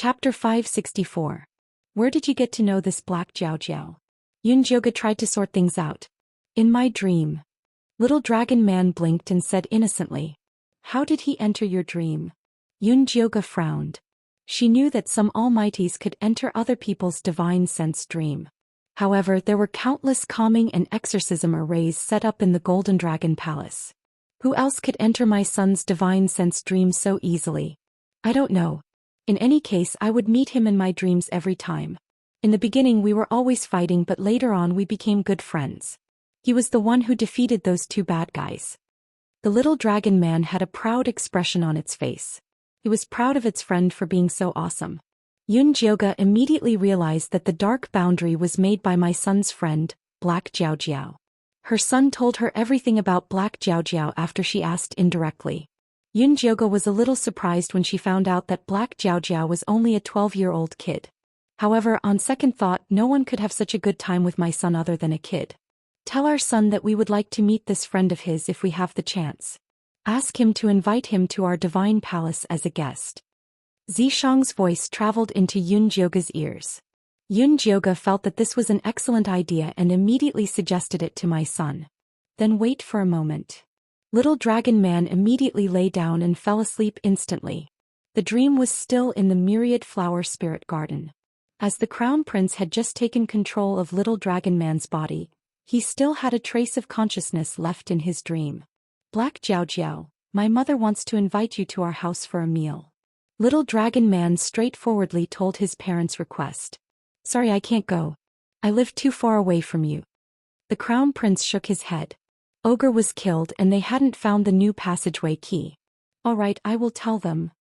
Chapter 564. Where did you get to know this black Xiao? Yunjioge tried to sort things out. In my dream. Little dragon man blinked and said innocently. How did he enter your dream? Yunjioge frowned. She knew that some almighties could enter other people's divine sense dream. However, there were countless calming and exorcism arrays set up in the Golden Dragon Palace. Who else could enter my son's divine sense dream so easily? I don't know. In any case, I would meet him in my dreams every time. In the beginning we were always fighting, but later on we became good friends. He was the one who defeated those two bad guys. The little dragon man had a proud expression on its face. It was proud of its friend for being so awesome. Yunjioge immediately realized that the dark boundary was made by my son's friend, Black Xiao. Her son told her everything about Black Xiao after she asked indirectly. Yunjioge was a little surprised when she found out that Black Xiao was only a 12-year-old kid. However, on second thought, no one could have such a good time with my son other than a kid. Tell our son that we would like to meet this friend of his if we have the chance. Ask him to invite him to our divine palace as a guest. Zishang's voice traveled into Yunjioge's ears. Yunjioge felt that this was an excellent idea and immediately suggested it to my son. Then wait for a moment. Little dragon man immediately lay down and fell asleep instantly. The dream was still in the myriad flower spirit garden. As the crown prince had just taken control of little dragon man's body, he still had a trace of consciousness left in his dream. Black Xiao, my mother wants to invite you to our house for a meal. Little dragon man straightforwardly told his parents' request. Sorry, I can't go. I live too far away from you. The crown prince shook his head. Ogre was killed and they hadn't found the new passageway key. All right, I will tell them.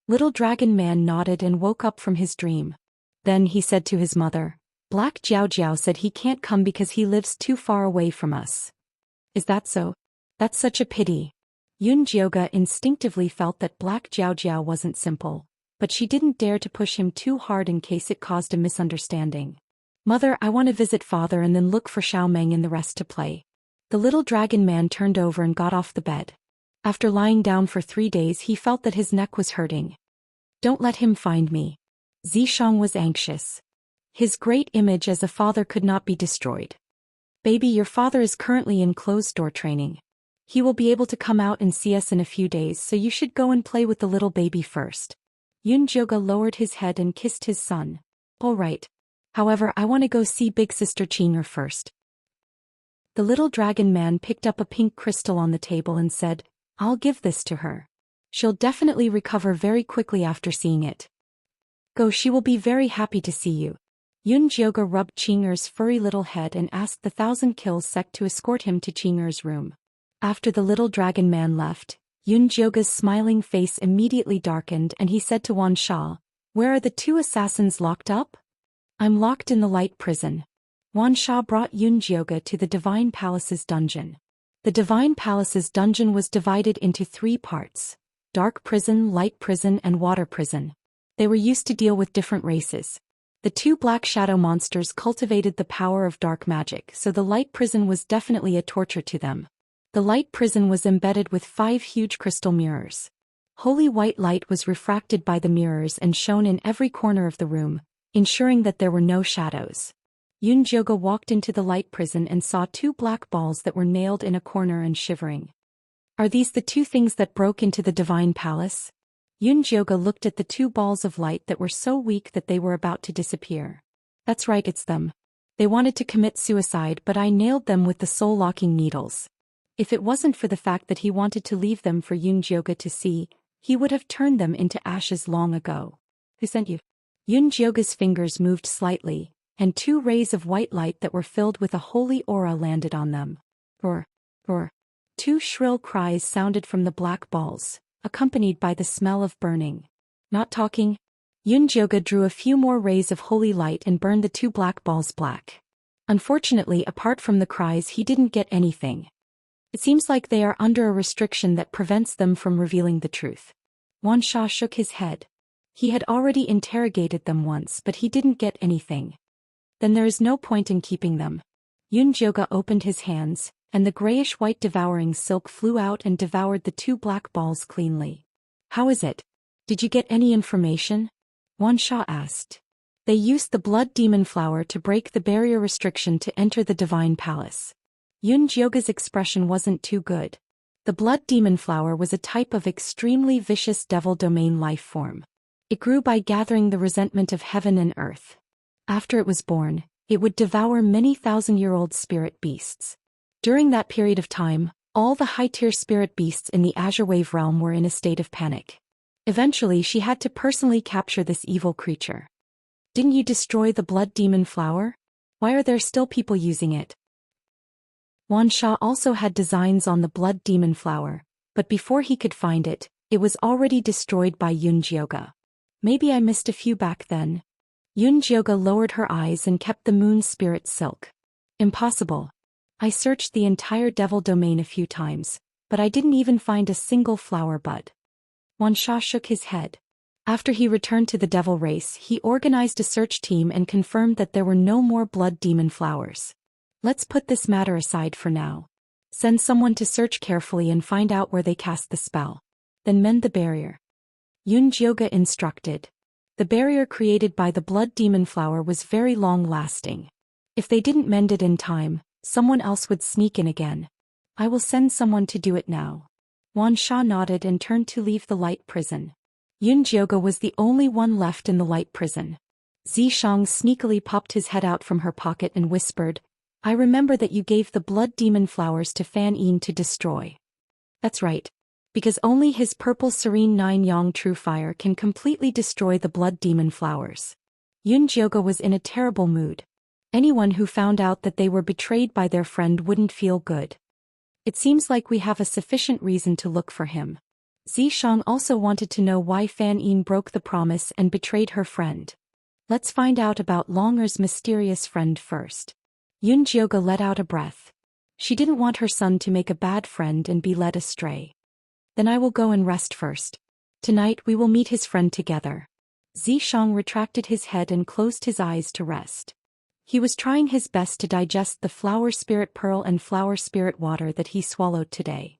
Little dragon man nodded and woke up from his dream. Then he said to his mother, Black Xiao said he can't come because he lives too far away from us. Is that so? That's such a pity. Yunjioge instinctively felt that Black Xiao wasn't simple, but she didn't dare to push him too hard in case it caused a misunderstanding. Mother, I want to visit father and then look for Xiaomeng and the rest to play. The little dragon man turned over and got off the bed. After lying down for 3 days he felt that his neck was hurting. Don't let him find me. Zishang was anxious. His great image as a father could not be destroyed. Baby, your father is currently in closed-door training. He will be able to come out and see us in a few days, so you should go and play with the little baby first. Yunjioge lowered his head and kissed his son. All right. However, I want to go see big sister Xianxia first. The little dragon man picked up a pink crystal on the table and said, I'll give this to her. She'll definitely recover very quickly after seeing it. Go, she will be very happy to see you. Yunjioge rubbed Xianxia's furry little head and asked the 1,000 Kills sect to escort him to Xianxia's room. After the little dragon man left, Yunjioge's smiling face immediately darkened and he said to Wan Sha, Where are the 2 assassins locked up? I'm locked in the light prison. Wan Sha brought Yunjioge to the Divine Palace's dungeon. The Divine Palace's dungeon was divided into 3 parts: dark prison, light prison, and water prison. They were used to deal with different races. The 2 black shadow monsters cultivated the power of dark magic, so the light prison was definitely a torture to them. The light prison was embedded with 5 huge crystal mirrors. Holy white light was refracted by the mirrors and shone in every corner of the room, ensuring that there were no shadows. Yunjioge walked into the light prison and saw 2 black balls that were nailed in a corner and shivering. Are these the 2 things that broke into the Divine Palace? Yunjioge looked at the 2 balls of light that were so weak that they were about to disappear. That's right, it's them. They wanted to commit suicide, but I nailed them with the soul-locking needles. If it wasn't for the fact that he wanted to leave them for Yunjioge to see, he would have turned them into ashes long ago. Who sent you? Yunjioge's fingers moved slightly, and 2 rays of white light that were filled with a holy aura landed on them. Roar, roar. 2 shrill cries sounded from the black balls, accompanied by the smell of burning. Not talking? Yunjioge drew a few more rays of holy light and burned the 2 black balls black. Unfortunately, apart from the cries, he didn't get anything. It seems like they are under a restriction that prevents them from revealing the truth. Wan Sha shook his head. He had already interrogated them once, but he didn't get anything. Then there is no point in keeping them. Yunjioge opened his hands, and the grayish-white devouring silk flew out and devoured the 2 black balls cleanly. How is it? Did you get any information? Wansha asked. They used the blood demon flower to break the barrier restriction to enter the divine palace. Yunjioga's expression wasn't too good. The blood demon flower was a type of extremely vicious devil domain life form. It grew by gathering the resentment of heaven and earth. After it was born, it would devour many thousand-year-old spirit beasts. During that period of time, all the high-tier spirit beasts in the Azure Wave realm were in a state of panic. Eventually, she had to personally capture this evil creature. Didn't you destroy the blood demon flower? Why are there still people using it? Wansha also had designs on the blood demon flower, but before he could find it, it was already destroyed by Yunjioga. Maybe I missed a few back then. Yunjioga lowered her eyes and kept the moon spirit silk. Impossible. I searched the entire devil domain a few times, but I didn't even find a single flower bud. Wansha shook his head. After he returned to the devil race, he organized a search team and confirmed that there were no more blood demon flowers. Let's put this matter aside for now. Send someone to search carefully and find out where they cast the spell. Then mend the barrier. Yunjioga instructed. The barrier created by the blood demon flower was very long-lasting. If they didn't mend it in time, someone else would sneak in again. I will send someone to do it now. Wansha nodded and turned to leave the light prison. Yunjioga was the only one left in the light prison. Xianxia sneakily popped his head out from her pocket and whispered, I remember that you gave the blood demon flowers to Fan Yin to destroy. That's right. Because only his purple serene 9-yang true fire can completely destroy the blood demon flowers. Yunjioga was in a terrible mood. Anyone who found out that they were betrayed by their friend wouldn't feel good. It seems like we have a sufficient reason to look for him. Xianxia also wanted to know why Fan Yin broke the promise and betrayed her friend. Let's find out about Longer's mysterious friend first. Yunjioga let out a breath. She didn't want her son to make a bad friend and be led astray. Then I will go and rest first. Tonight we will meet his friend together. Xianxia retracted his head and closed his eyes to rest. He was trying his best to digest the flower spirit pearl and flower spirit water that he swallowed today.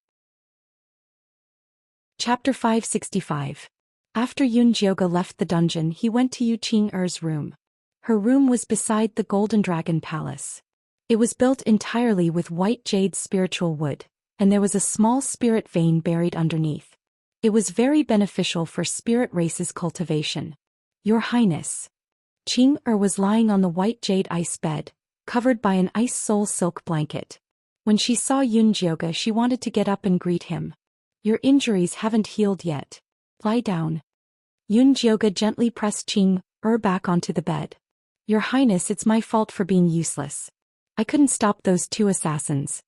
Chapter 565. After Yunjioga left the dungeon, he went to Yu Qing'er's room. Her room was beside the Golden Dragon Palace. It was built entirely with white jade spiritual wood, and there was a small spirit vein buried underneath. It was very beneficial for spirit race's cultivation. Your Highness. Qing'er was lying on the white jade ice bed, covered by an ice soul silk blanket. When she saw Yunjioga, she wanted to get up and greet him. Your injuries haven't healed yet. Lie down. Yunjioga gently pressed Qing'er back onto the bed. Your Highness, it's my fault for being useless. I couldn't stop those two assassins.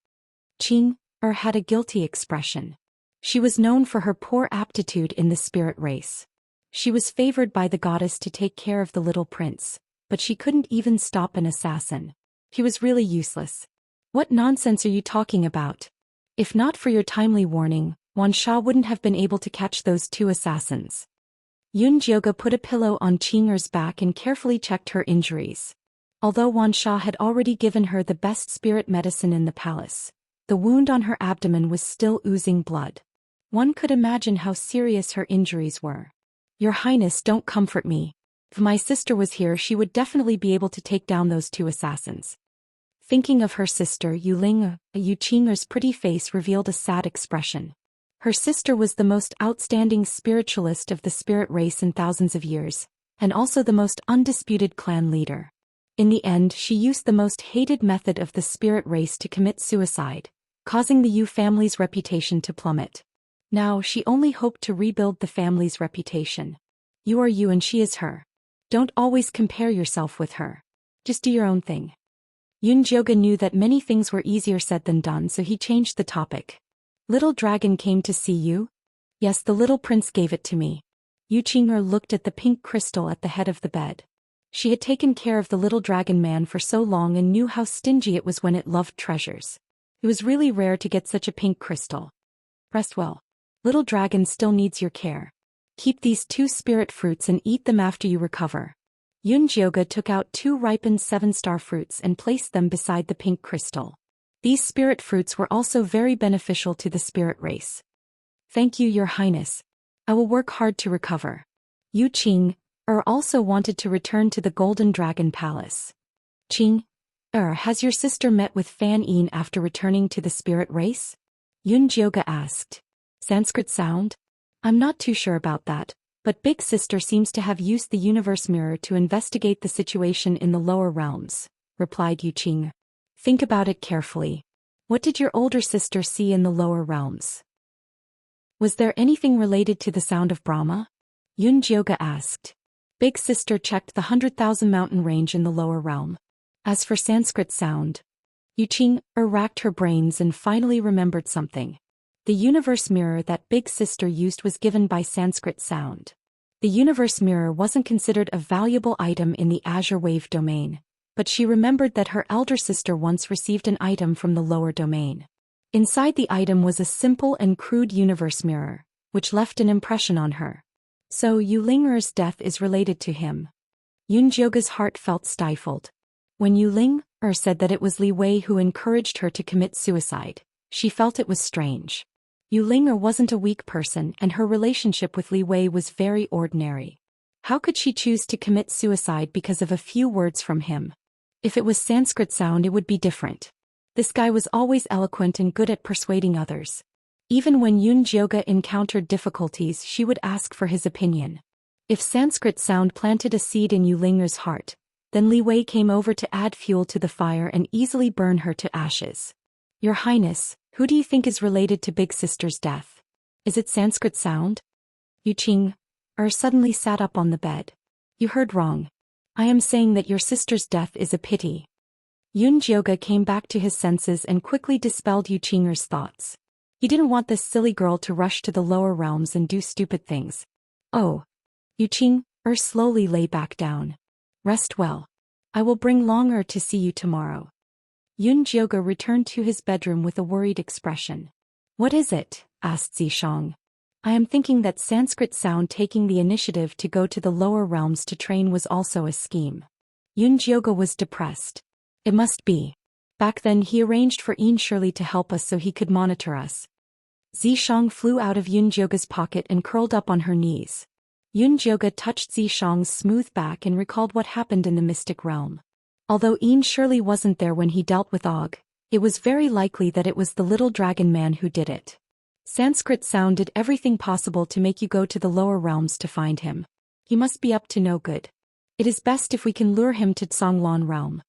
Qing'er had a guilty expression. She was known for her poor aptitude in the spirit race. She was favored by the goddess to take care of the little prince, but she couldn't even stop an assassin. He was really useless. What nonsense are you talking about? If not for your timely warning, Wansha wouldn't have been able to catch those two assassins. Yunjioga put a pillow on Qing'er's back and carefully checked her injuries. Although Wansha had already given her the best spirit medicine in the palace, the wound on her abdomen was still oozing blood. One could imagine how serious her injuries were. Your Highness, don't comfort me. If my sister was here, she would definitely be able to take down those two assassins. Thinking of her sister, Yu Qing'er's pretty face revealed a sad expression. Her sister was the most outstanding spiritualist of the spirit race in thousands of years, and also the most undisputed clan leader. In the end, she used the most hated method of the spirit race to commit suicide, causing the Yu family's reputation to plummet. Now, she only hoped to rebuild the family's reputation. You are you and she is her. Don't always compare yourself with her. Just do your own thing. Yunjioga knew that many things were easier said than done, so he changed the topic. Little dragon came to see you? Yes, the little prince gave it to me. Yu Qing'er looked at the pink crystal at the head of the bed. She had taken care of the little dragon man for so long and knew how stingy it was when it loved treasures. It was really rare to get such a pink crystal. Rest well. Little dragon still needs your care. Keep these 2 spirit fruits and eat them after you recover. Yunjioga took out 2 ripened 7-star fruits and placed them beside the pink crystal. These spirit fruits were also very beneficial to the spirit race. Thank you, Your Highness. I will work hard to recover. Yu Qing'er also wanted to return to the Golden Dragon Palace. Qing, has your sister met with Fan Yin after returning to the spirit race? Yun Jioga asked. Sanskrit sound? I'm not too sure about that, but Big Sister seems to have used the universe mirror to investigate the situation in the lower realms, replied Yu Qing. Think about it carefully. What did your older sister see in the lower realms? Was there anything related to the sound of Brahma? Yun Jioga asked. Big Sister checked the 100,000 mountain range in the lower realm. As for Sanskrit sound, Yu Qing racked her brains and finally remembered something. The universe mirror that Big Sister used was given by Sanskrit sound. The universe mirror wasn't considered a valuable item in the Azure Wave domain, but she remembered that her elder sister once received an item from the lower domain. Inside the item was a simple and crude universe mirror, which left an impression on her. So Yu Ling'er's death is related to him. Yun Jioga's heart felt stifled. When Yu Ling'er said that it was Li Wei who encouraged her to commit suicide, she felt it was strange. Yu Ling'er wasn't a weak person and her relationship with Li Wei was very ordinary. How could she choose to commit suicide because of a few words from him? If it was Sanskrit sound, it would be different. This guy was always eloquent and good at persuading others. Even when Yun Jioga encountered difficulties, she would ask for his opinion. If Sanskrit sound planted a seed in Yu Ling'er's heart, then Li Wei came over to add fuel to the fire and easily burn her to ashes. Your Highness, who do you think is related to Big Sister's death? Is it Sanskrit sound? Yu Qing suddenly sat up on the bed. You heard wrong. I am saying that your sister's death is a pity. Yun Jioga came back to his senses and quickly dispelled Yu Qing's thoughts. He didn't want this silly girl to rush to the lower realms and do stupid things. Oh. Yu Qing slowly lay back down. Rest well. I will bring Long'er to see you tomorrow. Yun Jioga returned to his bedroom with a worried expression. What is it? Asked Zishang. I am thinking that Sanskrit sound taking the initiative to go to the lower realms to train was also a scheme. Yun Jioga was depressed. It must be. Back then he arranged for Yin Shirley to help us so he could monitor us. Zishang flew out of Yun Jioga's pocket and curled up on her knees. Yun Jioga touched Zishang's smooth back and recalled what happened in the mystic realm. Although Yin Shirley wasn't there when he dealt with Og, it was very likely that it was the little dragon man who did it. Sanskrit sound did everything possible to make you go to the lower realms to find him. He must be up to no good. It is best if we can lure him to Tsonglan realm.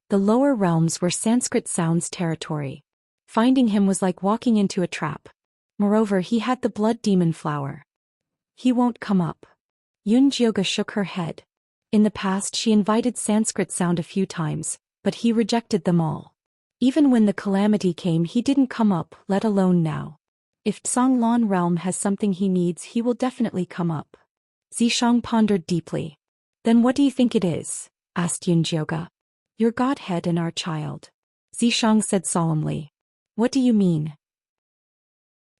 The lower realms were Sanskrit sound's territory. Finding him was like walking into a trap. Moreover, he had the blood demon flower. He won't come up. Yun Jioga shook her head. In the past she invited Sanskrit sound a few times, but he rejected them all. Even when the calamity came he didn't come up, let alone now. If Tsonglan realm has something he needs he will definitely come up. Zishang pondered deeply. Then what do you think it is? Asked Yun Jioga. Your godhead and our child. Zishang said solemnly. What do you mean?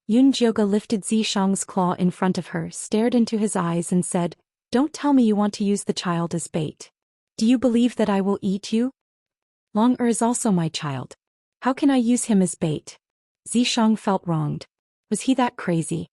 Yun Jioga lifted Zishang's claw in front of her, stared into his eyes and said, Don't tell me you want to use the child as bait. Do you believe that I will eat you? Long'er is also my child. How can I use him as bait? Zishang felt wronged. Was he that crazy?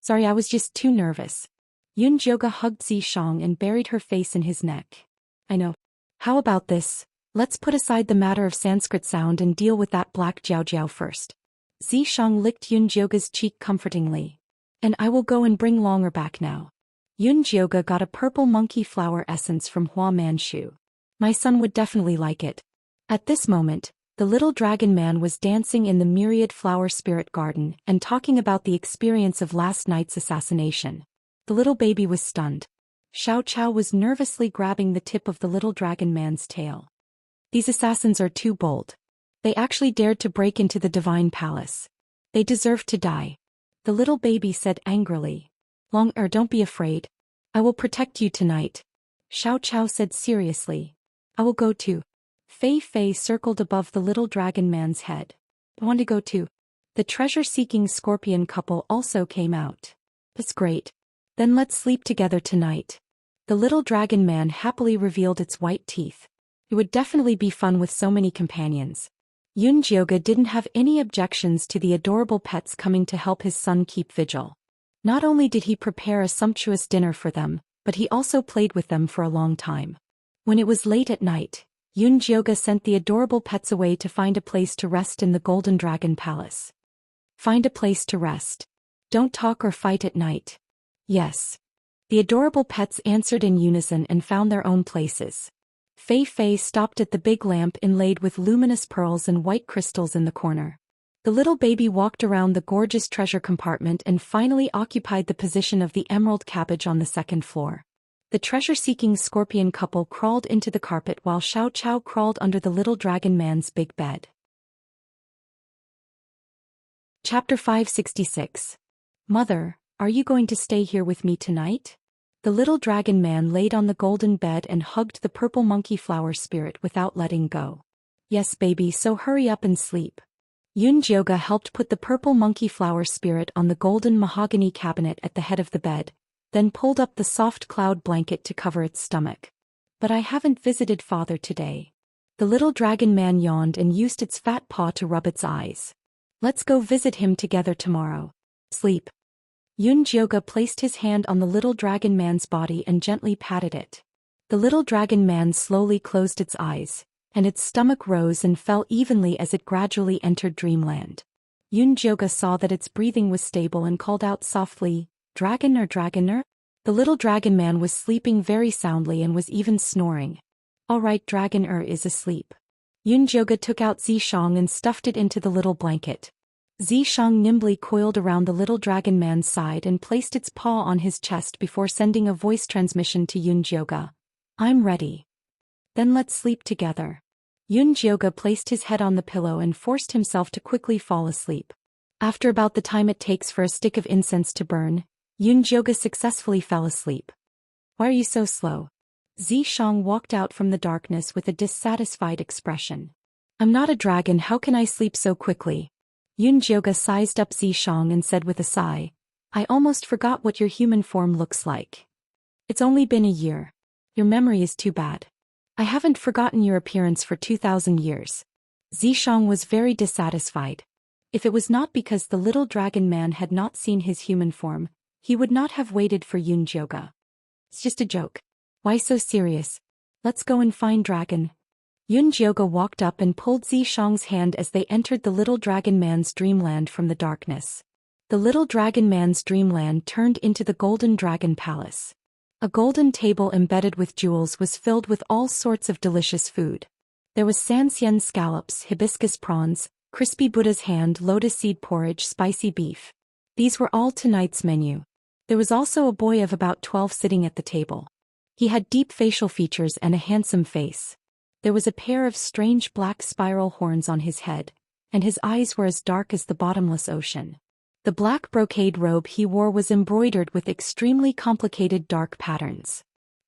Sorry, I was just too nervous. Yun Jioga hugged Zishang and buried her face in his neck. I know. How about this? Let's put aside the matter of Sanskrit sound and deal with that black Jiao Jiao first. Zishang licked Yun Jioga's cheek comfortingly. And I will go and bring Long'er back now. Yun Jioga got a purple monkey flower essence from Hua Manchu. My son would definitely like it. At this moment, the little dragon man was dancing in the myriad flower spirit garden and talking about the experience of last night's assassination. The little baby was stunned. Xiao Chao was nervously grabbing the tip of the little dragon man's tail. These assassins are too bold. They actually dared to break into the divine palace. They deserve to die. The little baby said angrily. Long'er, don't be afraid. I will protect you tonight. Xiao Chao said seriously. I will go too. Fei Fei circled above the little dragon man's head. I want to go too. The treasure-seeking scorpion couple also came out. That's great. Then let's sleep together tonight. The little dragon man happily revealed its white teeth. It would definitely be fun with so many companions. Yun Jioga didn't have any objections to the adorable pets coming to help his son keep vigil. Not only did he prepare a sumptuous dinner for them, but he also played with them for a long time. When it was late at night, Yunjioga sent the adorable pets away to find a place to rest in the Golden Dragon Palace. Find a place to rest. Don't talk or fight at night. Yes. The adorable pets answered in unison and found their own places. Fei Fei stopped at the big lamp inlaid with luminous pearls and white crystals in the corner. The little baby walked around the gorgeous treasure compartment and finally occupied the position of the emerald cabbage on the second floor. The treasure-seeking scorpion couple crawled into the carpet while Xiao Chao crawled under the little dragon man's big bed. Chapter 566. Mother, are you going to stay here with me tonight? The little dragon man laid on the golden bed and hugged the purple monkey flower spirit without letting go. Yes, baby, so hurry up and sleep. Yunjioga helped put the purple monkey flower spirit on the golden mahogany cabinet at the head of the bed, then pulled up the soft cloud blanket to cover its stomach. But I haven't visited father today. The little dragon man yawned and used its fat paw to rub its eyes. Let's go visit him together tomorrow. Sleep. Yunjioga placed his hand on the little dragon man's body and gently patted it. The little dragon man slowly closed its eyes, and its stomach rose and fell evenly as it gradually entered dreamland. Yunjioga saw that its breathing was stable and called out softly, "Dragon or dragoner?" The little dragon man was sleeping very soundly and was even snoring. "All right, dragoner is asleep." Yunjioga took out Zishang and stuffed it into the little blanket. Zishang nimbly coiled around the little dragon man's side and placed its paw on his chest before sending a voice transmission to Yunjioga. "I'm ready. Then let's sleep together." Yunjioga placed his head on the pillow and forced himself to quickly fall asleep. After about the time it takes for a stick of incense to burn, Yunjioga successfully fell asleep. "Why are you so slow?" Zishang walked out from the darkness with a dissatisfied expression. "I'm not a dragon, how can I sleep so quickly?" Yunjioga sized up Zishang and said with a sigh, "I almost forgot what your human form looks like. It's only been a year. Your memory is too bad. I haven't forgotten your appearance for 2,000 years. Zishang was very dissatisfied. If it was not because the little dragon man had not seen his human form, he would not have waited for Yunjioga. "It's just a joke. Why so serious? Let's go and find dragon." Yunjioga walked up and pulled Zishang's hand as they entered the little dragon man's dreamland from the darkness. The little dragon man's dreamland turned into the Golden Dragon Palace. A golden table embedded with jewels was filled with all sorts of delicious food. There was Xianxia scallops, hibiscus prawns, crispy Buddha's hand, lotus seed porridge, spicy beef. These were all tonight's menu. There was also a boy of about 12 sitting at the table. He had deep facial features and a handsome face. There was a pair of strange black spiral horns on his head, and his eyes were as dark as the bottomless ocean. The black brocade robe he wore was embroidered with extremely complicated dark patterns.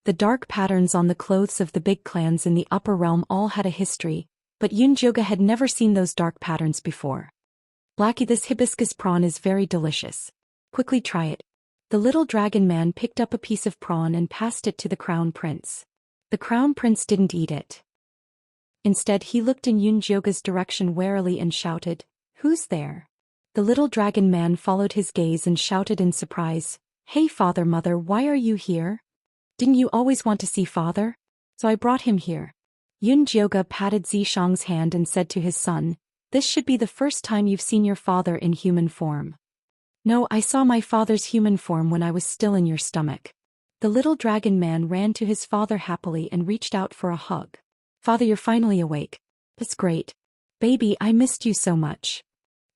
The dark patterns on the clothes of the big clans in the upper realm all had a history, but Yunjioga had never seen those dark patterns before. "Blackie, this hibiscus prawn is very delicious. Quickly try it." The little dragon man picked up a piece of prawn and passed it to the crown prince. The crown prince didn't eat it. Instead, he looked in Yunjioga's direction warily and shouted, "Who's there?" The little dragon man followed his gaze and shouted in surprise, "Hey father, mother, why are you here? Didn't you always want to see father? So I brought him here." Yunjioga patted Zishang's hand and said to his son, "This should be the first time you've seen your father in human form." "No, I saw my father's human form when I was still in your stomach." The little dragon man ran to his father happily and reached out for a hug. "Father, you're finally awake. That's great. Baby, I missed you so much."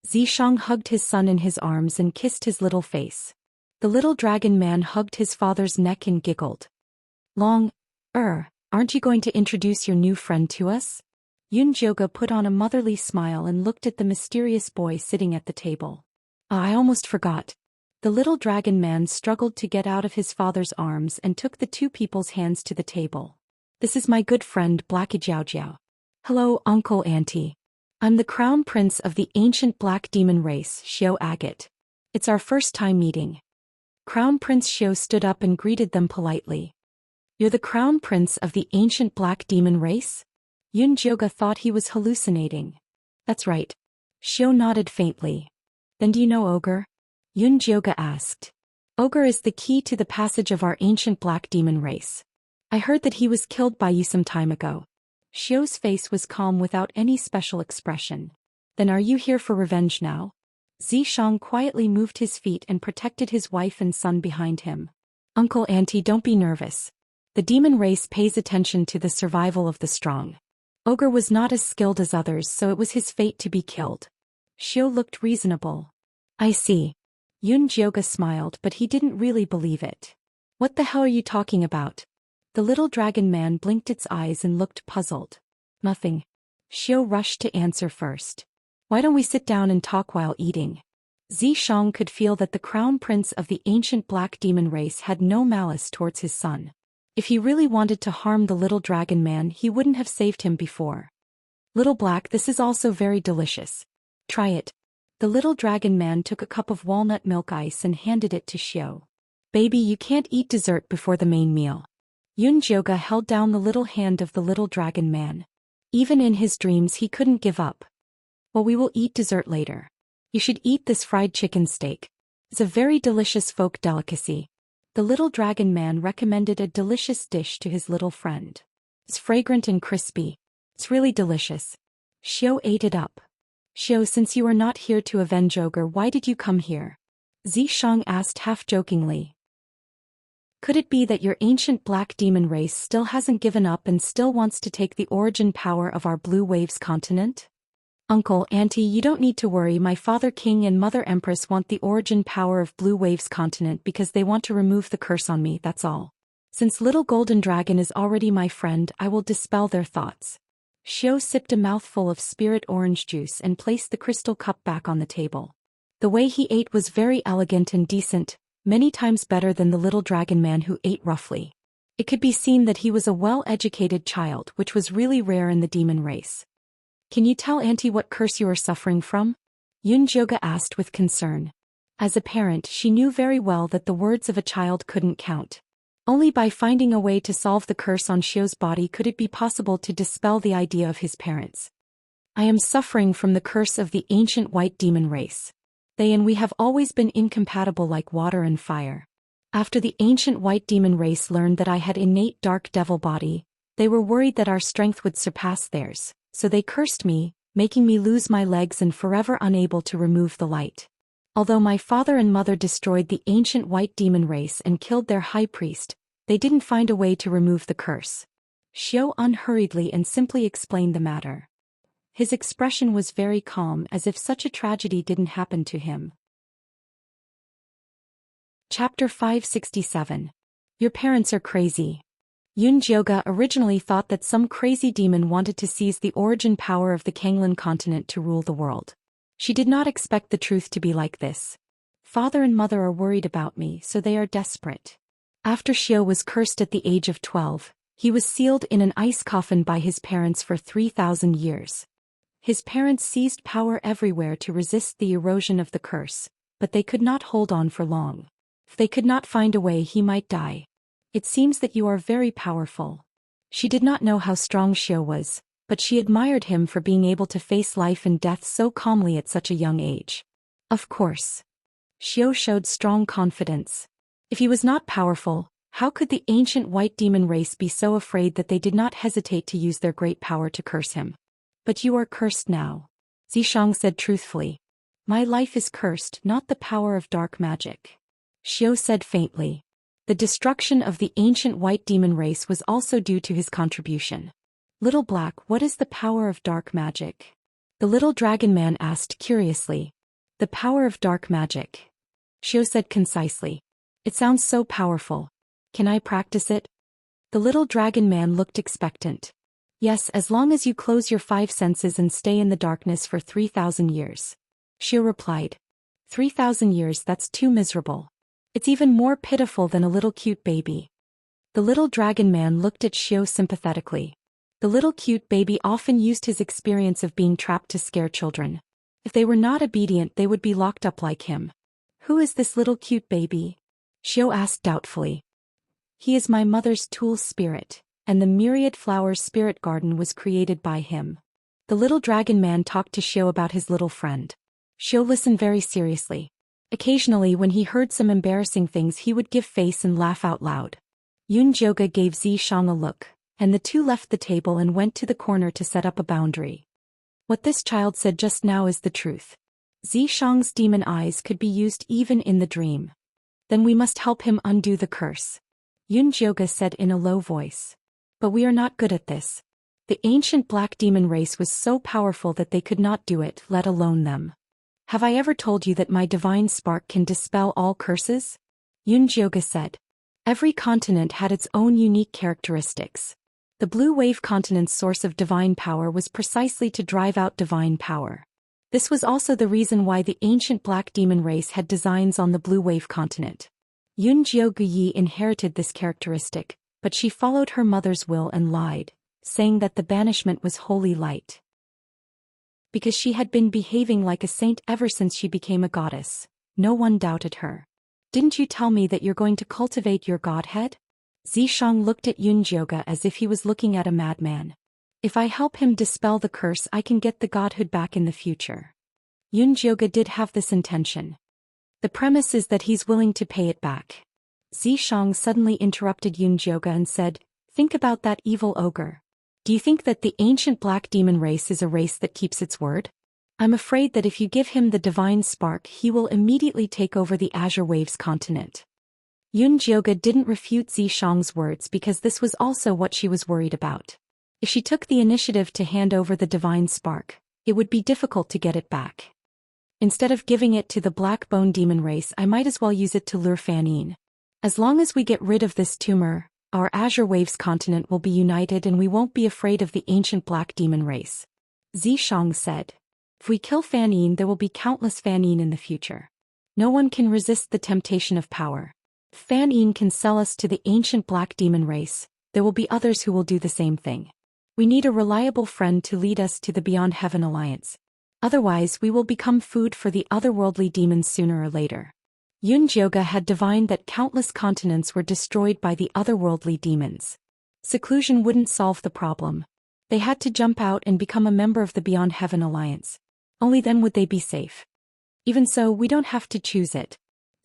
Zishang hugged his son in his arms and kissed his little face. The little dragon man hugged his father's neck and giggled. Aren't you going to introduce your new friend to us?" Yunjioga put on a motherly smile and looked at the mysterious boy sitting at the table. "I almost forgot." The little dragon man struggled to get out of his father's arms and took the two people's hands to the table. "This is my good friend Blackie Jiao. Hello, Uncle Auntie. I'm the crown prince of the ancient black demon race, Xiao Agate. It's our first time meeting." Crown Prince Xiao stood up and greeted them politely. "You're the crown prince of the ancient black demon race?" Yunjioga thought he was hallucinating. "That's right." Xiao nodded faintly. "Then do you know ogre?" Yunjioga asked. Ogre is the key to the passage of our ancient black demon race. I heard that he was killed by you some time ago. Xiu's face was calm without any special expression. Then are you here for revenge now? Zhou quietly moved his feet and protected his wife and son behind him. Uncle Auntie, don't be nervous. The demon race pays attention to the survival of the strong. Ogre was not as skilled as others, so it was his fate to be killed. Xiu looked reasonable. I see. Jioga smiled, but he didn't really believe it. What the hell are you talking about? The little dragon man blinked its eyes and looked puzzled. Nothing. Xiu rushed to answer first. Why don't we sit down and talk while eating? Zhou could feel that the crown prince of the ancient black demon race had no malice towards his son. If he really wanted to harm the little dragon man, he wouldn't have saved him before. Little Black, this is also very delicious. Try it. The little dragon man took a cup of walnut milk ice and handed it to Xiu. Baby, you can't eat dessert before the main meal. Jioga held down the little hand of the little dragon man. Even in his dreams he couldn't give up. Well, we will eat dessert later. You should eat this fried chicken steak. It's a very delicious folk delicacy. The little dragon man recommended a delicious dish to his little friend. It's fragrant and crispy. It's really delicious. Xiu ate it up. Xiu, since you are not here to avenge Ogre, why did you come here? Zhou asked half-jokingly. Could it be that your ancient black demon race still hasn't given up and still wants to take the origin power of our Blue Waves continent? Uncle, Auntie, you don't need to worry. My father King and Mother Empress want the origin power of Blue Waves continent because they want to remove the curse on me, that's all. Since little golden dragon is already my friend, I will dispel their thoughts. Xiu sipped a mouthful of spirit orange juice and placed the crystal cup back on the table. The way he ate was very elegant and decent, many times better than the little dragon man who ate roughly. It could be seen that he was a well-educated child, which was really rare in the demon race. Can you tell Auntie what curse you are suffering from? Jioga asked with concern. As a parent, she knew very well that the words of a child couldn't count. Only by finding a way to solve the curse on Xiu's body could it be possible to dispel the idea of his parents. I am suffering from the curse of the ancient white demon race. They and we have always been incompatible like water and fire. After the ancient white demon race learned that I had innate dark devil body, they were worried that our strength would surpass theirs, so they cursed me, making me lose my legs and forever unable to remove the light. Although my father and mother destroyed the ancient white demon race and killed their high priest, they didn't find a way to remove the curse. Xiu unhurriedly and simply explained the matter. His expression was very calm, as if such a tragedy didn't happen to him. Chapter 567. Your parents are crazy. Jioga originally thought that some crazy demon wanted to seize the origin power of the Kanglan continent to rule the world. She did not expect the truth to be like this. Father and mother are worried about me, so they are desperate. After Xiu was cursed at the age of 12, he was sealed in an ice coffin by his parents for 3,000 years. His parents seized power everywhere to resist the erosion of the curse, but they could not hold on for long. If they could not find a way, he might die. It seems that you are very powerful. She did not know how strong Xiu was, but she admired him for being able to face life and death so calmly at such a young age. Of course. Xiu showed strong confidence. If he was not powerful, how could the ancient white demon race be so afraid that they did not hesitate to use their great power to curse him? But you are cursed now. Zhou said truthfully. My life is cursed, not the power of dark magic. Xiu said faintly. The destruction of the ancient white demon race was also due to his contribution. Little Black, what is the power of dark magic? The little dragon man asked curiously. The power of dark magic. Xiu said concisely. It sounds so powerful. Can I practice it? The little dragon man looked expectant. Yes, as long as you close your 5 senses and stay in the darkness for 3,000 years. Xiu replied. 3,000 years, that's too miserable. It's even more pitiful than a little cute baby. The little dragon man looked at Xiu sympathetically. The little cute baby often used his experience of being trapped to scare children. If they were not obedient, they would be locked up like him. Who is this little cute baby? Xiu asked doubtfully. He is my mother's tool spirit, and the myriad flowers spirit garden was created by him. The little dragon man talked to Xiu about his little friend. Xiu listened very seriously. Occasionally when he heard some embarrassing things he would give face and laugh out loud. Yunjoga gave Xiang a look, and the two left the table and went to the corner to set up a boundary. What this child said just now is the truth. Xiang's demon eyes could be used even in the dream. Then we must help him undo the curse. Yunjoga said in a low voice. But we are not good at this. The ancient black demon race was so powerful that they could not do it, let alone them. Have I ever told you that my divine spark can dispel all curses? Yunjoga said. Every continent had its own unique characteristics. The Blue Wave continent's source of divine power was precisely to drive out divine power. This was also the reason why the ancient black demon race had designs on the Blue Wave continent. Yunjoga Yi inherited this characteristic, but she followed her mother's will and lied, saying that the banishment was holy light. Because she had been behaving like a saint ever since she became a goddess, no one doubted her. Didn't you tell me that you're going to cultivate your godhead? Xiang looked at Yunjoga as if he was looking at a madman. If I help him dispel the curse I can get the godhood back in the future. Yunjoga did have this intention. The premise is that he's willing to pay it back. Xiang suddenly interrupted Yunjoga and said, think about that evil ogre. Do you think that the ancient black demon race is a race that keeps its word? I'm afraid that if you give him the divine spark he will immediately take over the Azure Waves continent. Yunjoga didn't refute Xiang's words because this was also what she was worried about. If she took the initiative to hand over the divine spark, it would be difficult to get it back. Instead of giving it to the black bone demon race I might as well use it to lure Fan Yin. As long as we get rid of this tumor, our Azure Waves continent will be united and we won't be afraid of the ancient black demon race. Xiang said. If we kill Fan Yin there will be countless Fan Yin in the future. No one can resist the temptation of power. If Fan Yin can sell us to the ancient black demon race, there will be others who will do the same thing. We need a reliable friend to lead us to the Beyond Heaven Alliance. Otherwise we will become food for the otherworldly demons sooner or later. Yunjoga had divined that countless continents were destroyed by the otherworldly demons. Seclusion wouldn't solve the problem. They had to jump out and become a member of the Beyond Heaven Alliance. Only then would they be safe. Even so, we don't have to choose it.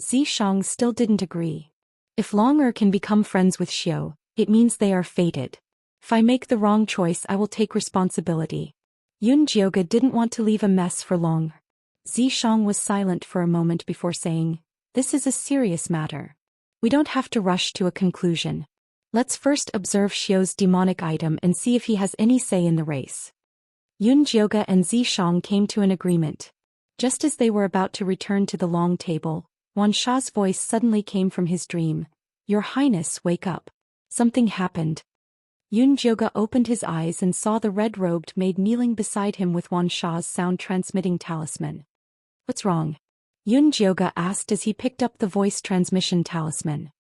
Xiang still didn't agree. If Longer can become friends with Xiu, it means they are fated. If I make the wrong choice I will take responsibility. Yunjoga didn't want to leave a mess for long. Xiang was silent for a moment before saying, this is a serious matter. We don't have to rush to a conclusion. Let's first observe Xiu's demonic item and see if he has any say in the race. Yunjoga and Xiang came to an agreement. Just as they were about to return to the long table, Wan Sha's voice suddenly came from his dream. Your Highness, wake up. Something happened. Yunjoga opened his eyes and saw the red-robed maid kneeling beside him with Wan Sha's sound-transmitting talisman. What's wrong? Yunjoga asked as he picked up the voice transmission talisman.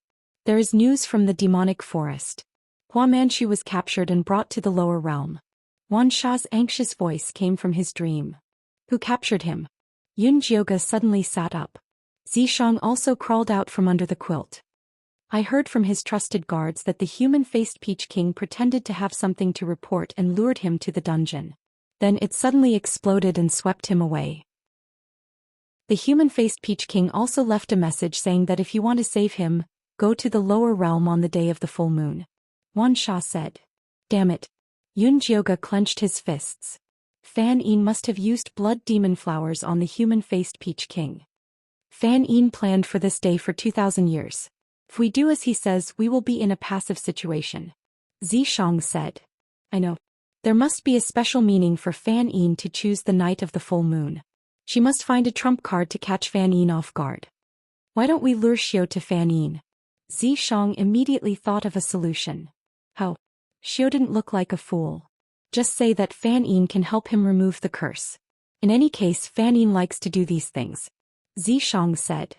There is news from the demonic forest. Hua Manchu was captured and brought to the lower realm. Wan Sha's anxious voice came from his dream. Who captured him? Yunjoga suddenly sat up. Xiang also crawled out from under the quilt. I heard from his trusted guards that the human-faced Peach King pretended to have something to report and lured him to the dungeon. Then it suddenly exploded and swept him away. The human-faced Peach King also left a message saying that if you want to save him, go to the lower realm on the day of the full moon. Wan Sha said. Damn it. Yunjoga clenched his fists. Fan Yin must have used blood demon flowers on the human-faced Peach King. Fan Yin planned for this day for 2,000 years. If we do as he says we will be in a passive situation. Xiang said. I know. There must be a special meaning for Fan Yin to choose the night of the full moon. She must find a trump card to catch Fan Yin off guard. Why don't we lure Xiu to Fan Yin? Xiang immediately thought of a solution. How? Xiu didn't look like a fool. Just say that Fan Yin can help him remove the curse. In any case Fan Yin likes to do these things. Xiang said.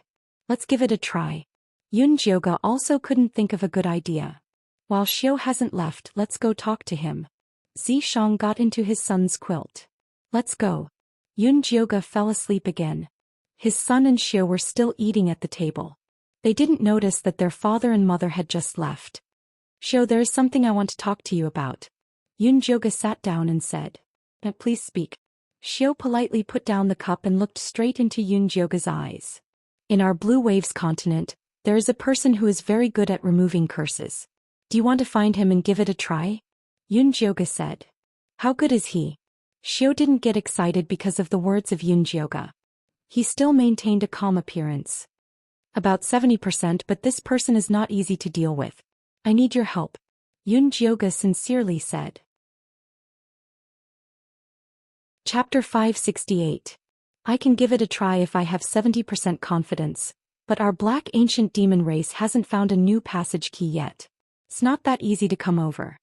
Let's give it a try. Yunjoga also couldn't think of a good idea. While Xiu hasn't left, let's go talk to him. Xiang got into his son's quilt. Let's go. Yunjoga fell asleep again. His son and Xiu were still eating at the table. They didn't notice that their father and mother had just left. Xiu, there is something I want to talk to you about. Yunjoga sat down and said. Please speak. Xiu politely put down the cup and looked straight into Yunjoga's eyes. In our Blue Waves continent, there is a person who is very good at removing curses. Do you want to find him and give it a try? Yun Jioga said. How good is he? Xiao didn't get excited because of the words of Yun Jioga. He still maintained a calm appearance. About 70%, but this person is not easy to deal with. I need your help, Yun Jioga sincerely said. Chapter 568. I can give it a try if I have 70% confidence, but our black ancient demon race hasn't found a new passage key yet. It's not that easy to come over.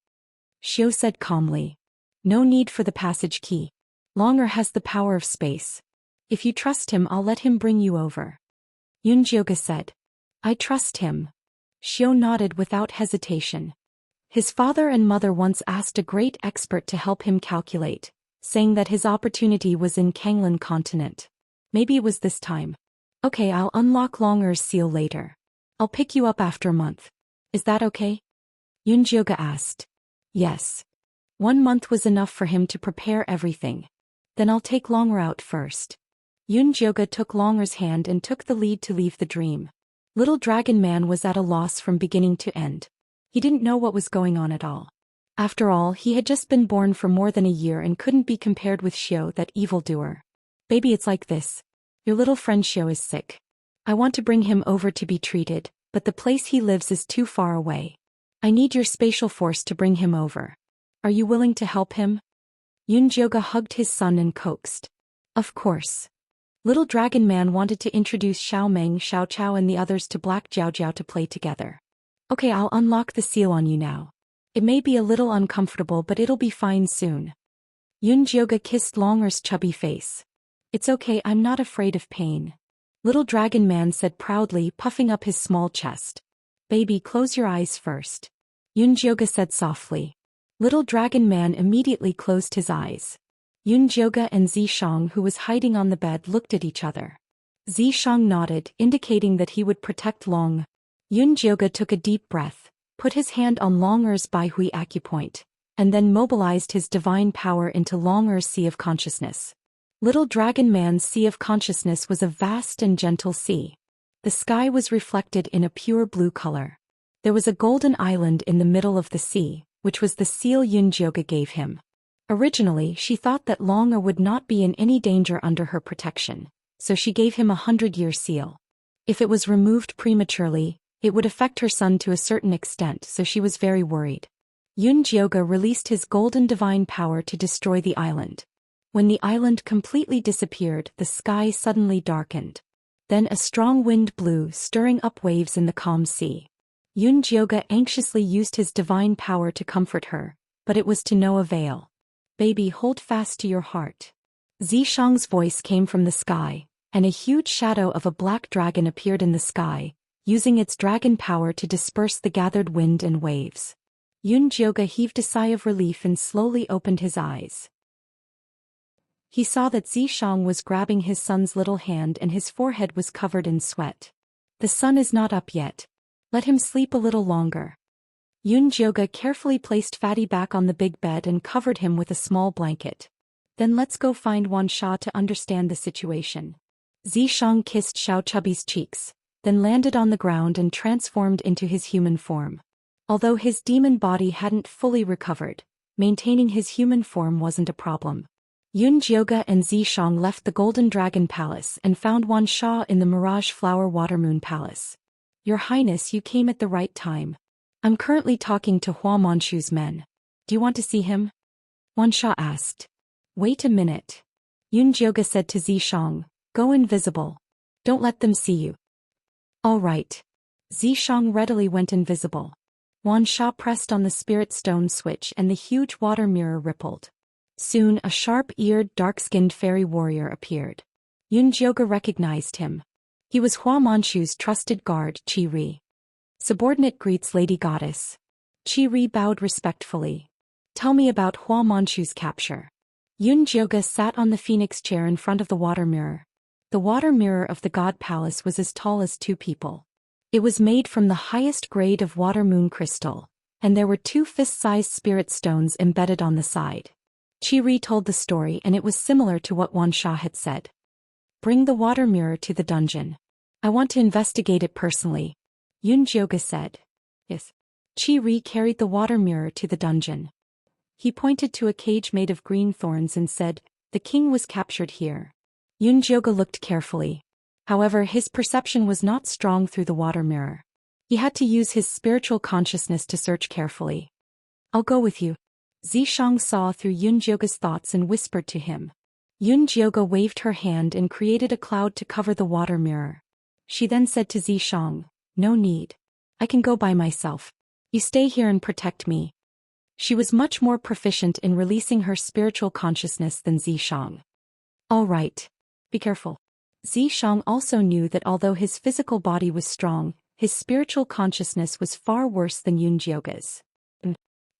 Xiao said calmly. No need for the passage key. Longer has the power of space. If you trust him, I'll let him bring you over. Yun Jioga said. I trust him. Xiao nodded without hesitation. His father and mother once asked a great expert to help him calculate, saying that his opportunity was in Kanglan continent. Maybe it was this time. Okay, I'll unlock Longer's seal later. I'll pick you up after a month. Is that okay? Yun Jioga asked. Yes. 1 month was enough for him to prepare everything. Then I'll take Longer out first. Yun Jioga took Longer's hand and took the lead to leave the dream. Little Dragon Man was at a loss from beginning to end. He didn't know what was going on at all. After all, he had just been born for more than a year and couldn't be compared with Xiao, that evildoer. Baby, it's like this. Your little friend Xiao is sick. I want to bring him over to be treated, but the place he lives is too far away. I need your spatial force to bring him over. Are you willing to help him? Yun Jioga hugged his son and coaxed. Of course. Little Dragon Man wanted to introduce Xiao Meng, Xiao Chao and the others to Black Jiao Jiao to play together. Okay, I'll unlock the seal on you now. It may be a little uncomfortable, but it'll be fine soon. Yun Jioga kissed Longer's chubby face. It's okay, I'm not afraid of pain. Little Dragon Man said proudly, puffing up his small chest. Baby, close your eyes first. Yun Jioga said softly. Little Dragon Man immediately closed his eyes. Yun Jioga and Zishang, who was hiding on the bed, looked at each other. Zishang nodded, indicating that he would protect Long. Yun Jioga took a deep breath, put his hand on Longer's Baihui acupoint, and then mobilized his divine power into Longer's sea of consciousness. Little Dragon Man's sea of consciousness was a vast and gentle sea. The sky was reflected in a pure blue color. There was a golden island in the middle of the sea, which was the seal Yun Jioga gave him. Originally, she thought that Longer would not be in any danger under her protection, so she gave him a 100-year seal. If it was removed prematurely, it would affect her son to a certain extent, so she was very worried. Yun Jioga released his golden divine power to destroy the island. When the island completely disappeared, the sky suddenly darkened. Then a strong wind blew, stirring up waves in the calm sea. Yun Jioga anxiously used his divine power to comfort her, but it was to no avail. Baby, hold fast to your heart. Zishang's voice came from the sky, and a huge shadow of a black dragon appeared in the sky, using its dragon power to disperse the gathered wind and waves. Yun Jioga heaved a sigh of relief and slowly opened his eyes. He saw that Zishang was grabbing his son's little hand and his forehead was covered in sweat. The sun is not up yet. Let him sleep a little longer. Yun Jioga carefully placed Fatty back on the big bed and covered him with a small blanket. Then let's go find Wan Sha to understand the situation. Zishang kissed Xiao Chubby's cheeks, then landed on the ground and transformed into his human form. Although his demon body hadn't fully recovered, maintaining his human form wasn't a problem. Yun Jioga and Zishang left the Golden Dragon Palace and found Wan Sha in the Mirage Flower Watermoon Palace. Your Highness, you came at the right time. I'm currently talking to Hua Manchu's men. Do you want to see him? Wan Sha asked. Wait a minute. Yun Jioga said to Zishang, go invisible. Don't let them see you. All right. Zishang readily went invisible. Wan Sha pressed on the spirit stone switch and the huge water mirror rippled. Soon a sharp-eared, dark-skinned fairy warrior appeared. Yun Jioga recognized him. He was Hua Manchu's trusted guard, Qi Ri. Subordinate greets Lady Goddess. Qi Ri bowed respectfully. Tell me about Hua Manchu's capture. Yun Jioga sat on the phoenix chair in front of the water mirror. The water mirror of the God Palace was as tall as 2 people. It was made from the highest grade of water moon crystal, and there were 2 fist-sized spirit stones embedded on the side. Qi Ri told the story, and it was similar to what Wan Sha had said. Bring the water mirror to the dungeon. I want to investigate it personally, Yun Jioge said. Yes. Qi Ri carried the water mirror to the dungeon. He pointed to a cage made of green thorns and said, "The king was captured here." Yun Jioge looked carefully. However, his perception was not strong through the water mirror. He had to use his spiritual consciousness to search carefully. "I'll go with you." Zishang saw through Yun Jioge's thoughts and whispered to him. Yun Jioge waved her hand and created a cloud to cover the water mirror. She then said to Zishang, "No need. I can go by myself. You stay here and protect me." She was much more proficient in releasing her spiritual consciousness than Zishang. "All right. Be careful." Zishang also knew that although his physical body was strong, his spiritual consciousness was far worse than Yun Jioge's.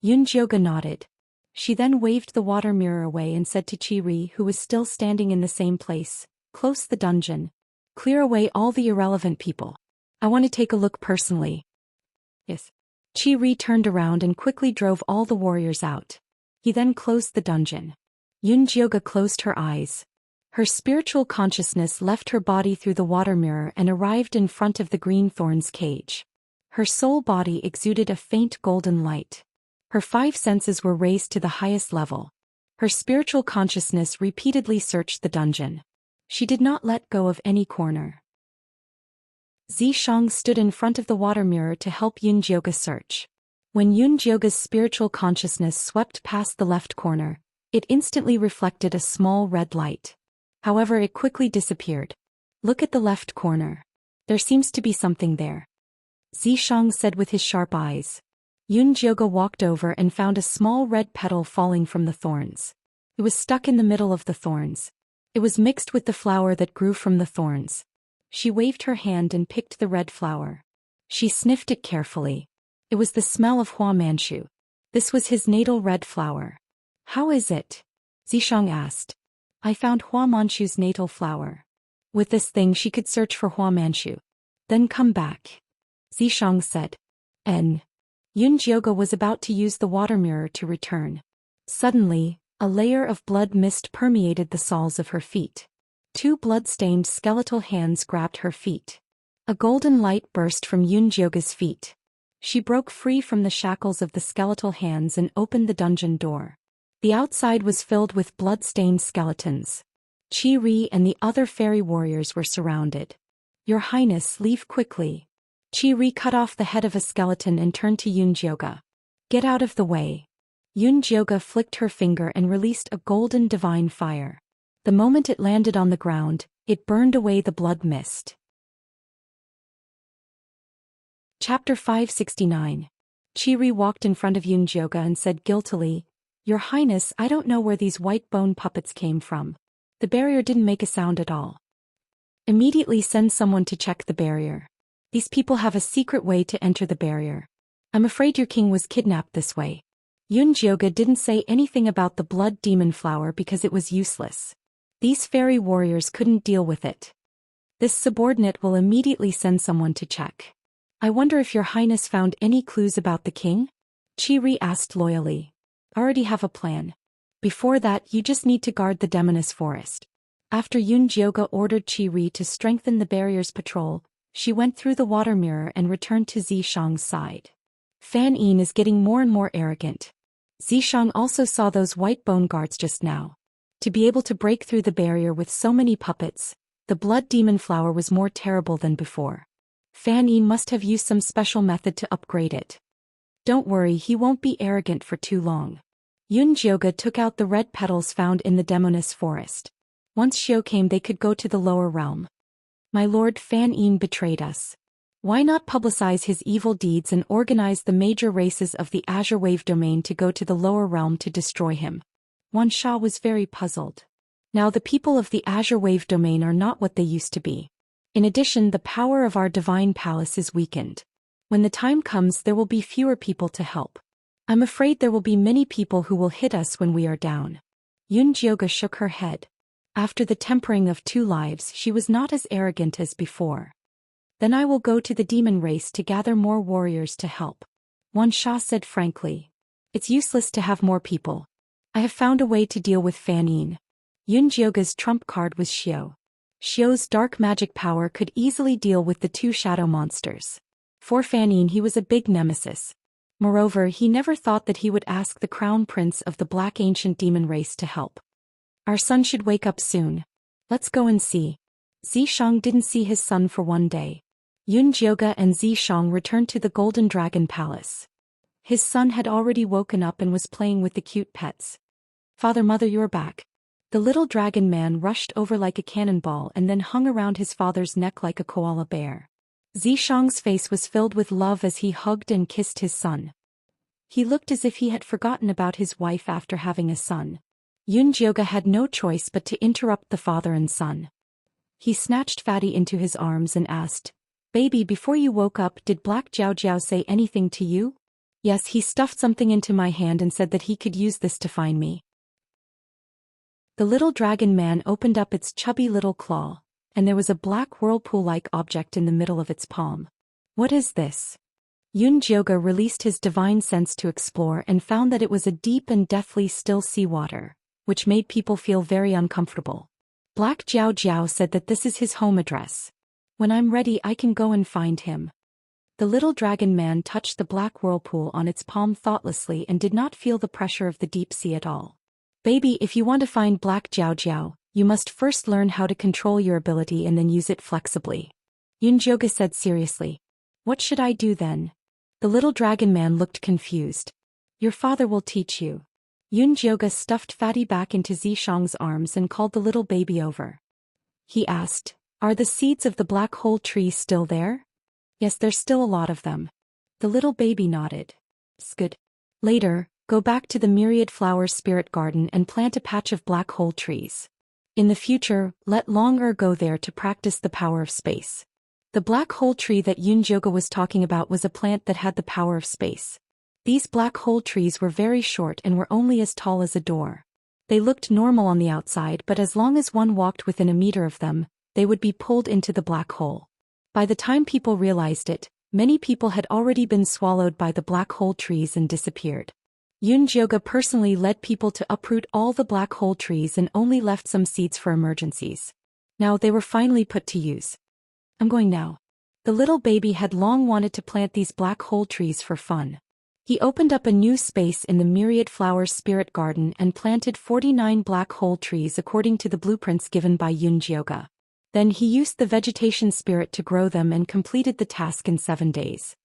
Yun Jioge nodded. She then waved the water mirror away and said to Qi Ri, who was still standing in the same place, "Close the dungeon. Clear away all the irrelevant people. I want to take a look personally." Yes. Qi Ri turned around and quickly drove all the warriors out. He then closed the dungeon. Yun Jioge closed her eyes. Her spiritual consciousness left her body through the water mirror and arrived in front of the green thorns cage. Her soul body exuded a faint golden light. Her 5 senses were raised to the highest level. Her spiritual consciousness repeatedly searched the dungeon. She did not let go of any corner. Zishang stood in front of the water mirror to help Yun Jioge search. When Yun Jioge's spiritual consciousness swept past the left corner, it instantly reflected a small red light. However, it quickly disappeared. "Look at the left corner. There seems to be something there," Zishang said with his sharp eyes. Yun Jioge walked over and found a small red petal falling from the thorns. It was stuck in the middle of the thorns. It was mixed with the flower that grew from the thorns. She waved her hand and picked the red flower. She sniffed it carefully. It was the smell of Hua Manchu. This was his natal red flower. "How is it?" Zishang asked. "I found Hua Manchu's natal flower. With this thing she could search for Hua Manchu. Then come back," Zishang said. Yun Jioge was about to use the water mirror to return. Suddenly, a layer of blood mist permeated the soles of her feet. 2 blood-stained skeletal hands grabbed her feet. A golden light burst from Yun Jioge's feet. She broke free from the shackles of the skeletal hands and opened the dungeon door. The outside was filled with blood-stained skeletons. Qi Ri and the other fairy warriors were surrounded. "Your Highness, leave quickly." Qi Ri cut off the head of a skeleton and turned to Yun Jioge. "Get out of the way." Yun Jioge flicked her finger and released a golden divine fire. The moment it landed on the ground, it burned away the blood mist. Chapter 569. Qi Ri walked in front of Yun Jioge and said guiltily, "Your Highness, I don't know where these white bone puppets came from. The barrier didn't make a sound at all." "Immediately send someone to check the barrier. These people have a secret way to enter the barrier. I'm afraid your king was kidnapped this way." Yun Jioge didn't say anything about the blood demon flower because it was useless. These fairy warriors couldn't deal with it. "This subordinate will immediately send someone to check." "I wonder if your Highness found any clues about the king?" Qi Ri asked loyally. "I already have a plan. Before that, you just need to guard the Demoness Forest." After Yun Jioge ordered Qi Ri to strengthen the barrier's patrol, she went through the water mirror and returned to Zishang's side. "Fan Yin is getting more and more arrogant." Zishang also saw those white bone guards just now. To be able to break through the barrier with so many puppets, the blood demon flower was more terrible than before. Fan Yin must have used some special method to upgrade it. "Don't worry, he won't be arrogant for too long." Yun Jioge took out the red petals found in the Demoness Forest. Once Xiao came, they could go to the lower realm. "My lord, Fan Yin betrayed us. Why not publicize his evil deeds and organize the major races of the Azure Wave domain to go to the lower realm to destroy him?" Wan Sha was very puzzled. Now the people of the Azure Wave domain are not what they used to be. In addition, the power of our divine palace is weakened. When the time comes, there will be fewer people to help. I'm afraid there will be many people who will hit us when we are down. Yun Jioge shook her head. After the tempering of 2 lives, she was not as arrogant as before. "Then I will go to the demon race to gather more warriors to help," Wan Sha said frankly. "It's useless to have more people. I have found a way to deal with Fan Yin." Yun Jioge's trump card was Xiao. Xiu's dark magic power could easily deal with the two shadow monsters. For Fanine he was a big nemesis. Moreover, he never thought that he would ask the crown prince of the black ancient demon race to help. Our son should wake up soon. Let's go and see. Zishang didn't see his son for one day. Yun Jioge and Zishang returned to the Golden Dragon Palace. His son had already woken up and was playing with the cute pets. Father, mother, you're back. The little dragon man rushed over like a cannonball and then hung around his father's neck like a koala bear. Zishang's face was filled with love as he hugged and kissed his son. He looked as if he had forgotten about his wife after having a son. Yun Jioge had no choice but to interrupt the father and son. He snatched Fatty into his arms and asked, "Baby, before you woke up, did Black Jiao Jiao say anything to you?" "Yes, he stuffed something into my hand and said that he could use this to find me." The little dragon man opened up its chubby little claw, and there was a black whirlpool-like object in the middle of its palm. "What is this?" Yun Jioge released his divine sense to explore and found that it was a deep and deathly still seawater, which made people feel very uncomfortable. Black Jiao Jiao said that this is his home address. "When I'm ready, I can go and find him." The little dragon man touched the black whirlpool on its palm thoughtlessly and did not feel the pressure of the deep sea at all. "Baby, if you want to find Black Jiao Jiao, you must first learn how to control your ability and then use it flexibly," Yun Jioge said seriously. "What should I do then?" The little dragon man looked confused. "Your father will teach you." Yun Jioge stuffed Fatty back into Zishang's arms and called the little baby over. He asked, "Are the seeds of the black hole tree still there?" "Yes, there's still a lot of them." The little baby nodded. "Good. Later, go back to the Myriad Flower Spirit Garden and plant a patch of black hole trees. In the future, let Long go there to practice the power of space." The black hole tree that Yun Jioge was talking about was a plant that had the power of space. These black hole trees were very short and were only as tall as a door. They looked normal on the outside, but as long as one walked within a meter of them, they would be pulled into the black hole. By the time people realized it, many people had already been swallowed by the black hole trees and disappeared. Yun Jioge personally led people to uproot all the black hole trees and only left some seeds for emergencies. Now they were finally put to use. "I'm going now." The little baby had long wanted to plant these black hole trees for fun. He opened up a new space in the Myriad Flower Spirit Garden and planted 49 black hole trees according to the blueprints given by Yun Jioge. Then he used the vegetation spirit to grow them and completed the task in 7 days.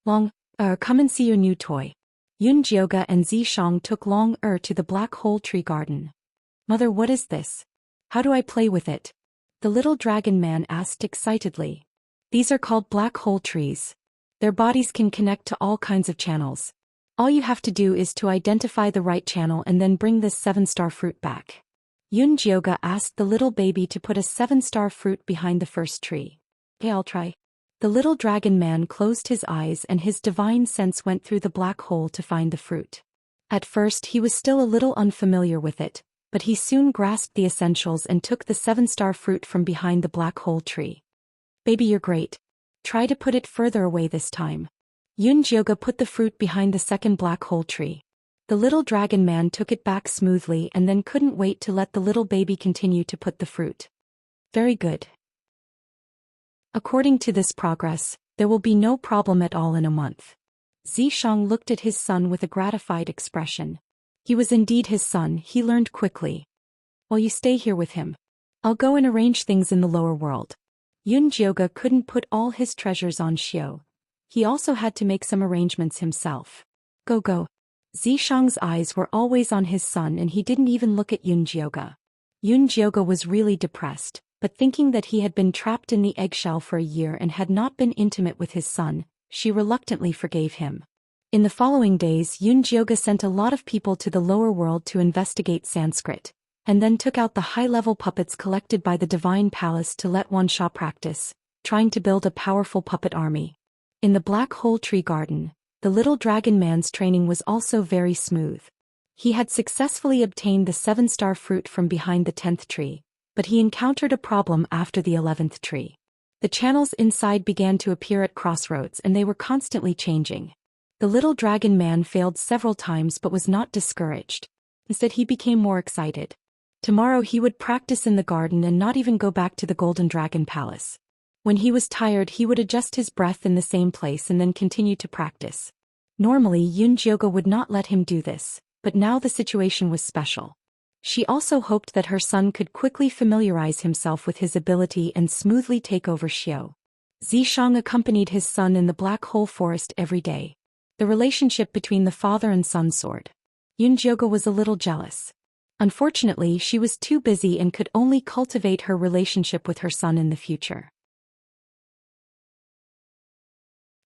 "Long, come and see your new toy." Yun Jioge and Zishang took Long to the black hole tree garden. "Mother, what is this? How do I play with it?" The little dragon man asked excitedly. "These are called black hole trees. Their bodies can connect to all kinds of channels. All you have to do is to identify the right channel and then bring this 7-star fruit back." Yun Jioge asked the little baby to put a 7-star fruit behind the first tree. "Okay, I'll try." The little dragon man closed his eyes and his divine sense went through the black hole to find the fruit. At first he was still a little unfamiliar with it, but he soon grasped the essentials and took the 7-star fruit from behind the black hole tree. "Baby, you're great. Try to put it further away this time." Yun Jioge put the fruit behind the second black hole tree. The little dragon man took it back smoothly and then couldn't wait to let the little baby continue to put the fruit. "Very good. According to this progress, there will be no problem at all in a month." Zishang looked at his son with a gratified expression. He was indeed his son, he learned quickly. "Well, you stay here with him. I'll go and arrange things in the lower world." Yun Jioge couldn't put all his treasures on Xiu. He also had to make some arrangements himself. Go. Zishang's eyes were always on his son and he didn't even look at Yun Jioge. Yun Jioge was really depressed, but thinking that he had been trapped in the eggshell for a year and had not been intimate with his son, she reluctantly forgave him. In the following days, Yun Jioge sent a lot of people to the lower world to investigate Sanskrit, and then took out the high-level puppets collected by the Divine Palace to let Wansha practice, trying to build a powerful puppet army. In the Black Hole Tree Garden, the little dragon man's training was also very smooth. He had successfully obtained the 7-star fruit from behind the 10th tree, but he encountered a problem after the 11th tree. The channels inside began to appear at crossroads and they were constantly changing. The little dragon man failed several times but was not discouraged. Instead he became more excited. Tomorrow he would practice in the garden and not even go back to the Golden Dragon Palace. When he was tired he would adjust his breath in the same place and then continue to practice. Normally Yunjioga would not let him do this, but now the situation was special. She also hoped that her son could quickly familiarize himself with his ability and smoothly take over Xiao. Zhishang accompanied his son in the Black Hole Forest every day. The relationship between the father and son soared. Yunjioga was a little jealous. Unfortunately, she was too busy and could only cultivate her relationship with her son in the future.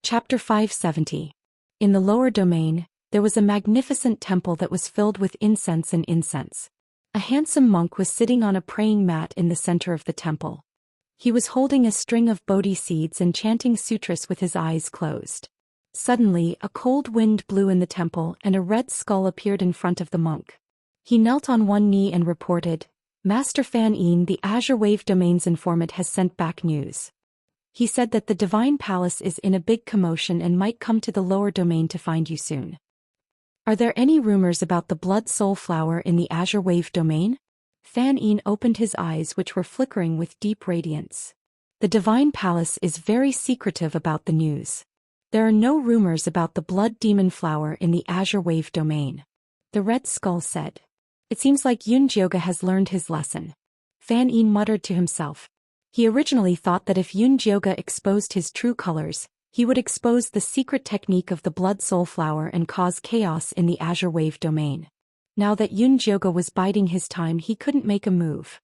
Chapter 570. In the lower domain, there was a magnificent temple that was filled with incense and incense. A handsome monk was sitting on a praying mat in the center of the temple. He was holding a string of bodhi seeds and chanting sutras with his eyes closed. Suddenly, a cold wind blew in the temple and a red skull appeared in front of the monk. He knelt on one knee and reported, "Master Fan Yin, the Azure Wave Domain's informant has sent back news. He said that the Divine Palace is in a big commotion and might come to the lower domain to find you soon. Are there any rumors about the Blood Soul Flower in the Azure Wave Domain?" Fan Yin opened his eyes which were flickering with deep radiance. The Divine Palace is very secretive about the news. There are no rumors about the Blood Demon Flower in the Azure Wave Domain. The Red Skull said. It seems like Yunjioga has learned his lesson. Fan Yin muttered to himself. He originally thought that if Yunjioga exposed his true colors, he would expose the secret technique of the Blood Soul Flower and cause chaos in the Azure Wave Domain. Now that Yunjioga was biding his time he couldn't make a move.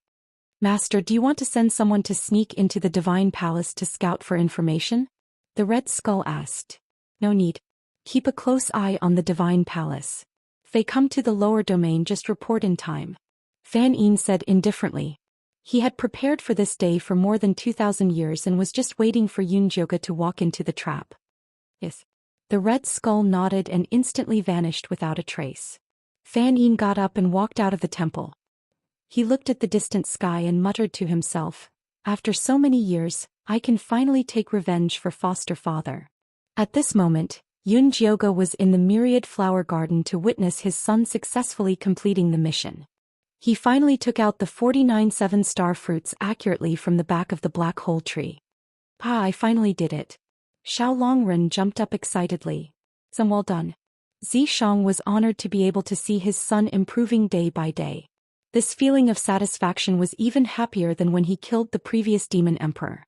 "Master, do you want to send someone to sneak into the Divine Palace to scout for information?" The Red Skull asked. "No need. Keep a close eye on the Divine Palace. If they come to the lower domain just report in time." Fan Yin said indifferently. He had prepared for this day for more than 2,000 years and was just waiting for Yunjioga to walk into the trap. "Yes." The Red Skull nodded and instantly vanished without a trace. Fan Yin got up and walked out of the temple. He looked at the distant sky and muttered to himself, "After so many years, I can finally take revenge for foster father." At this moment, Yunjioga was in the Myriad Flower Garden to witness his son successfully completing the mission. He finally took out the 49 7-star fruits accurately from the back of the black hole tree. "Ah, I finally did it." Xiao Longren jumped up excitedly. "Some well done." Zhishang was honored to be able to see his son improving day by day. This feeling of satisfaction was even happier than when he killed the previous demon emperor.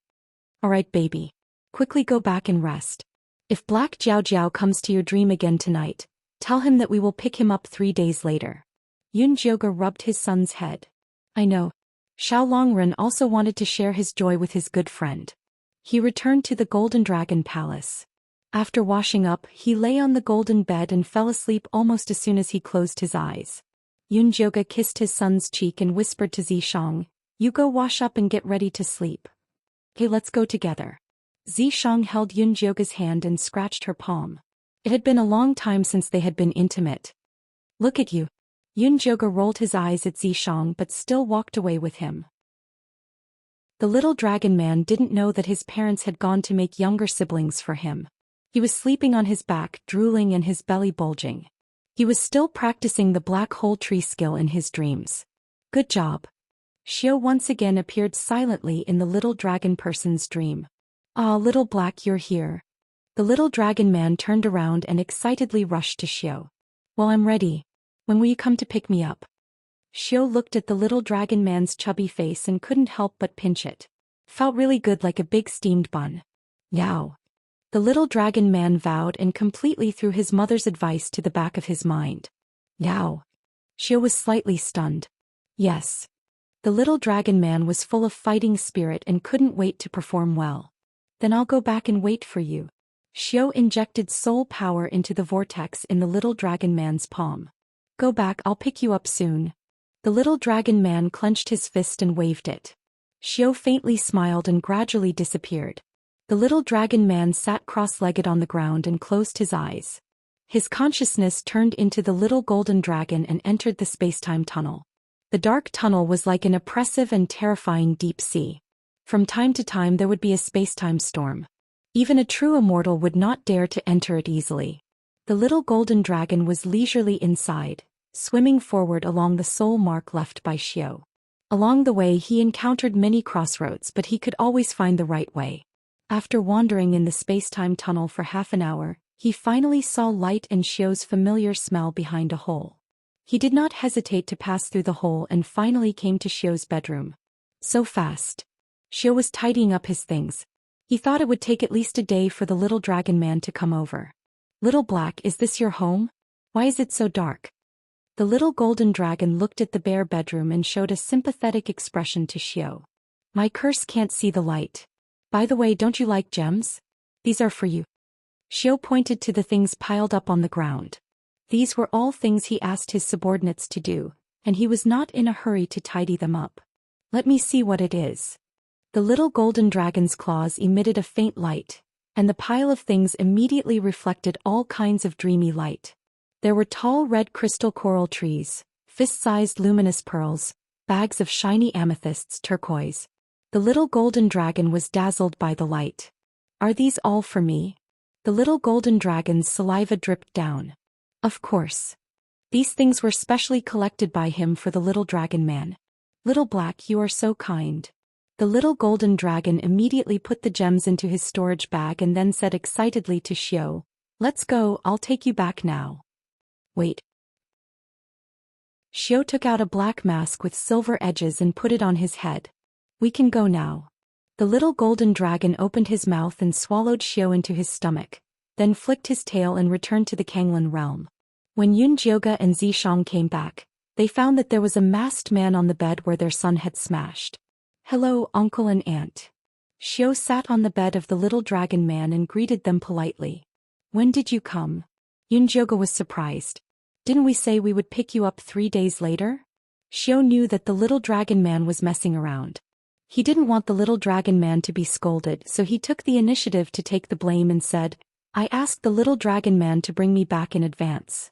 "Alright baby. Quickly go back and rest. If Black Jiao Jiao comes to your dream again tonight, tell him that we will pick him up 3 days later." Yunjioga rubbed his son's head. "I know." Xiao Longren also wanted to share his joy with his good friend. He returned to the Golden Dragon Palace. After washing up, he lay on the golden bed and fell asleep almost as soon as he closed his eyes. Yunjioga kissed his son's cheek and whispered to Zhishang, "You go wash up and get ready to sleep." "Okay, let's go together." Zhishang held Yunjioga's hand and scratched her palm. It had been a long time since they had been intimate. "Look at you." Yunjioga rolled his eyes at Zhishang but still walked away with him. The little dragon man didn't know that his parents had gone to make younger siblings for him. He was sleeping on his back, drooling and his belly bulging. He was still practicing the black hole tree skill in his dreams. "Good job." Xiao once again appeared silently in the little dragon person's dream. "Ah, little black, you're here." The little dragon man turned around and excitedly rushed to Xiao. "Well, I'm ready. When will you come to pick me up?" Xiao looked at the little dragon man's chubby face and couldn't help but pinch it. Felt really good like a big steamed bun. "Yow." The little dragon man vowed and completely threw his mother's advice to the back of his mind. "Yow." Xiao was slightly stunned. "Yes." The little dragon man was full of fighting spirit and couldn't wait to perform well. "Then I'll go back and wait for you." Xiao injected soul power into the vortex in the little dragon man's palm. "Go back, I'll pick you up soon." The little dragon man clenched his fist and waved it. Xiao faintly smiled and gradually disappeared. The little dragon man sat cross-legged on the ground and closed his eyes. His consciousness turned into the little golden dragon and entered the spacetime tunnel. The dark tunnel was like an oppressive and terrifying deep sea. From time to time there would be a spacetime storm. Even a true immortal would not dare to enter it easily. The little golden dragon was leisurely inside, swimming forward along the soul mark left by Xiao. Along the way he encountered many crossroads, but he could always find the right way. After wandering in the space-time tunnel for half an hour, he finally saw light and Xiao's familiar smell behind a hole. He did not hesitate to pass through the hole and finally came to Xiao's bedroom. So fast. Xiao was tidying up his things. He thought it would take at least a day for the little dragon man to come over. "Little Black, is this your home? Why is it so dark?" The little golden dragon looked at the bare bedroom and showed a sympathetic expression to Xiao. "My curse can't see the light. By the way, don't you like gems? These are for you." Xiao pointed to the things piled up on the ground. These were all things he asked his subordinates to do, and he was not in a hurry to tidy them up. "Let me see what it is." The little golden dragon's claws emitted a faint light, and the pile of things immediately reflected all kinds of dreamy light. There were tall red crystal coral trees, fist-sized luminous pearls, bags of shiny amethysts turquoise. The little golden dragon was dazzled by the light. "Are these all for me?" The little golden dragon's saliva dripped down. Of course. These things were specially collected by him for the little dragon man. "Little Black, you are so kind." The little golden dragon immediately put the gems into his storage bag and then said excitedly to Xiao, "Let's go, I'll take you back now." "Wait." Xiao took out a black mask with silver edges and put it on his head. "We can go now." The little golden dragon opened his mouth and swallowed Xiao into his stomach, then flicked his tail and returned to the Kanglan realm. When Yun Jioga and Zishang came back, they found that there was a masked man on the bed where their son had smashed. "Hello, uncle and aunt." Xiao sat on the bed of the little dragon man and greeted them politely. "When did you come?" Yun Jioga was surprised. "Didn't we say we would pick you up 3 days later?" Xiao knew that the little dragon man was messing around. He didn't want the little dragon man to be scolded, so he took the initiative to take the blame and said, "I asked the little dragon man to bring me back in advance."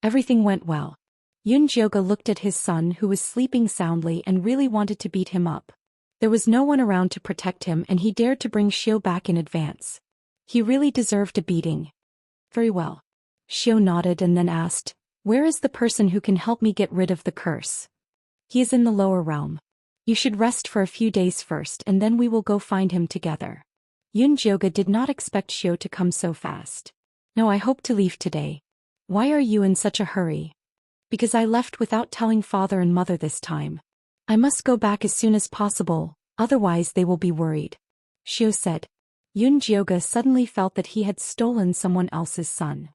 Everything went well. Yun Jioga looked at his son who was sleeping soundly and really wanted to beat him up. There was no one around to protect him and he dared to bring Xiao back in advance. He really deserved a beating. "Very well." Xiao nodded and then asked, "Where is the person who can help me get rid of the curse?" "He is in the lower realm. You should rest for a few days first and then we will go find him together." Yun Jioga did not expect Xiao to come so fast. "No, I hope to leave today." "Why are you in such a hurry?" "Because I left without telling father and mother this time. I must go back as soon as possible, otherwise they will be worried," Xiao said. Yun Jioga suddenly felt that he had stolen someone else's son.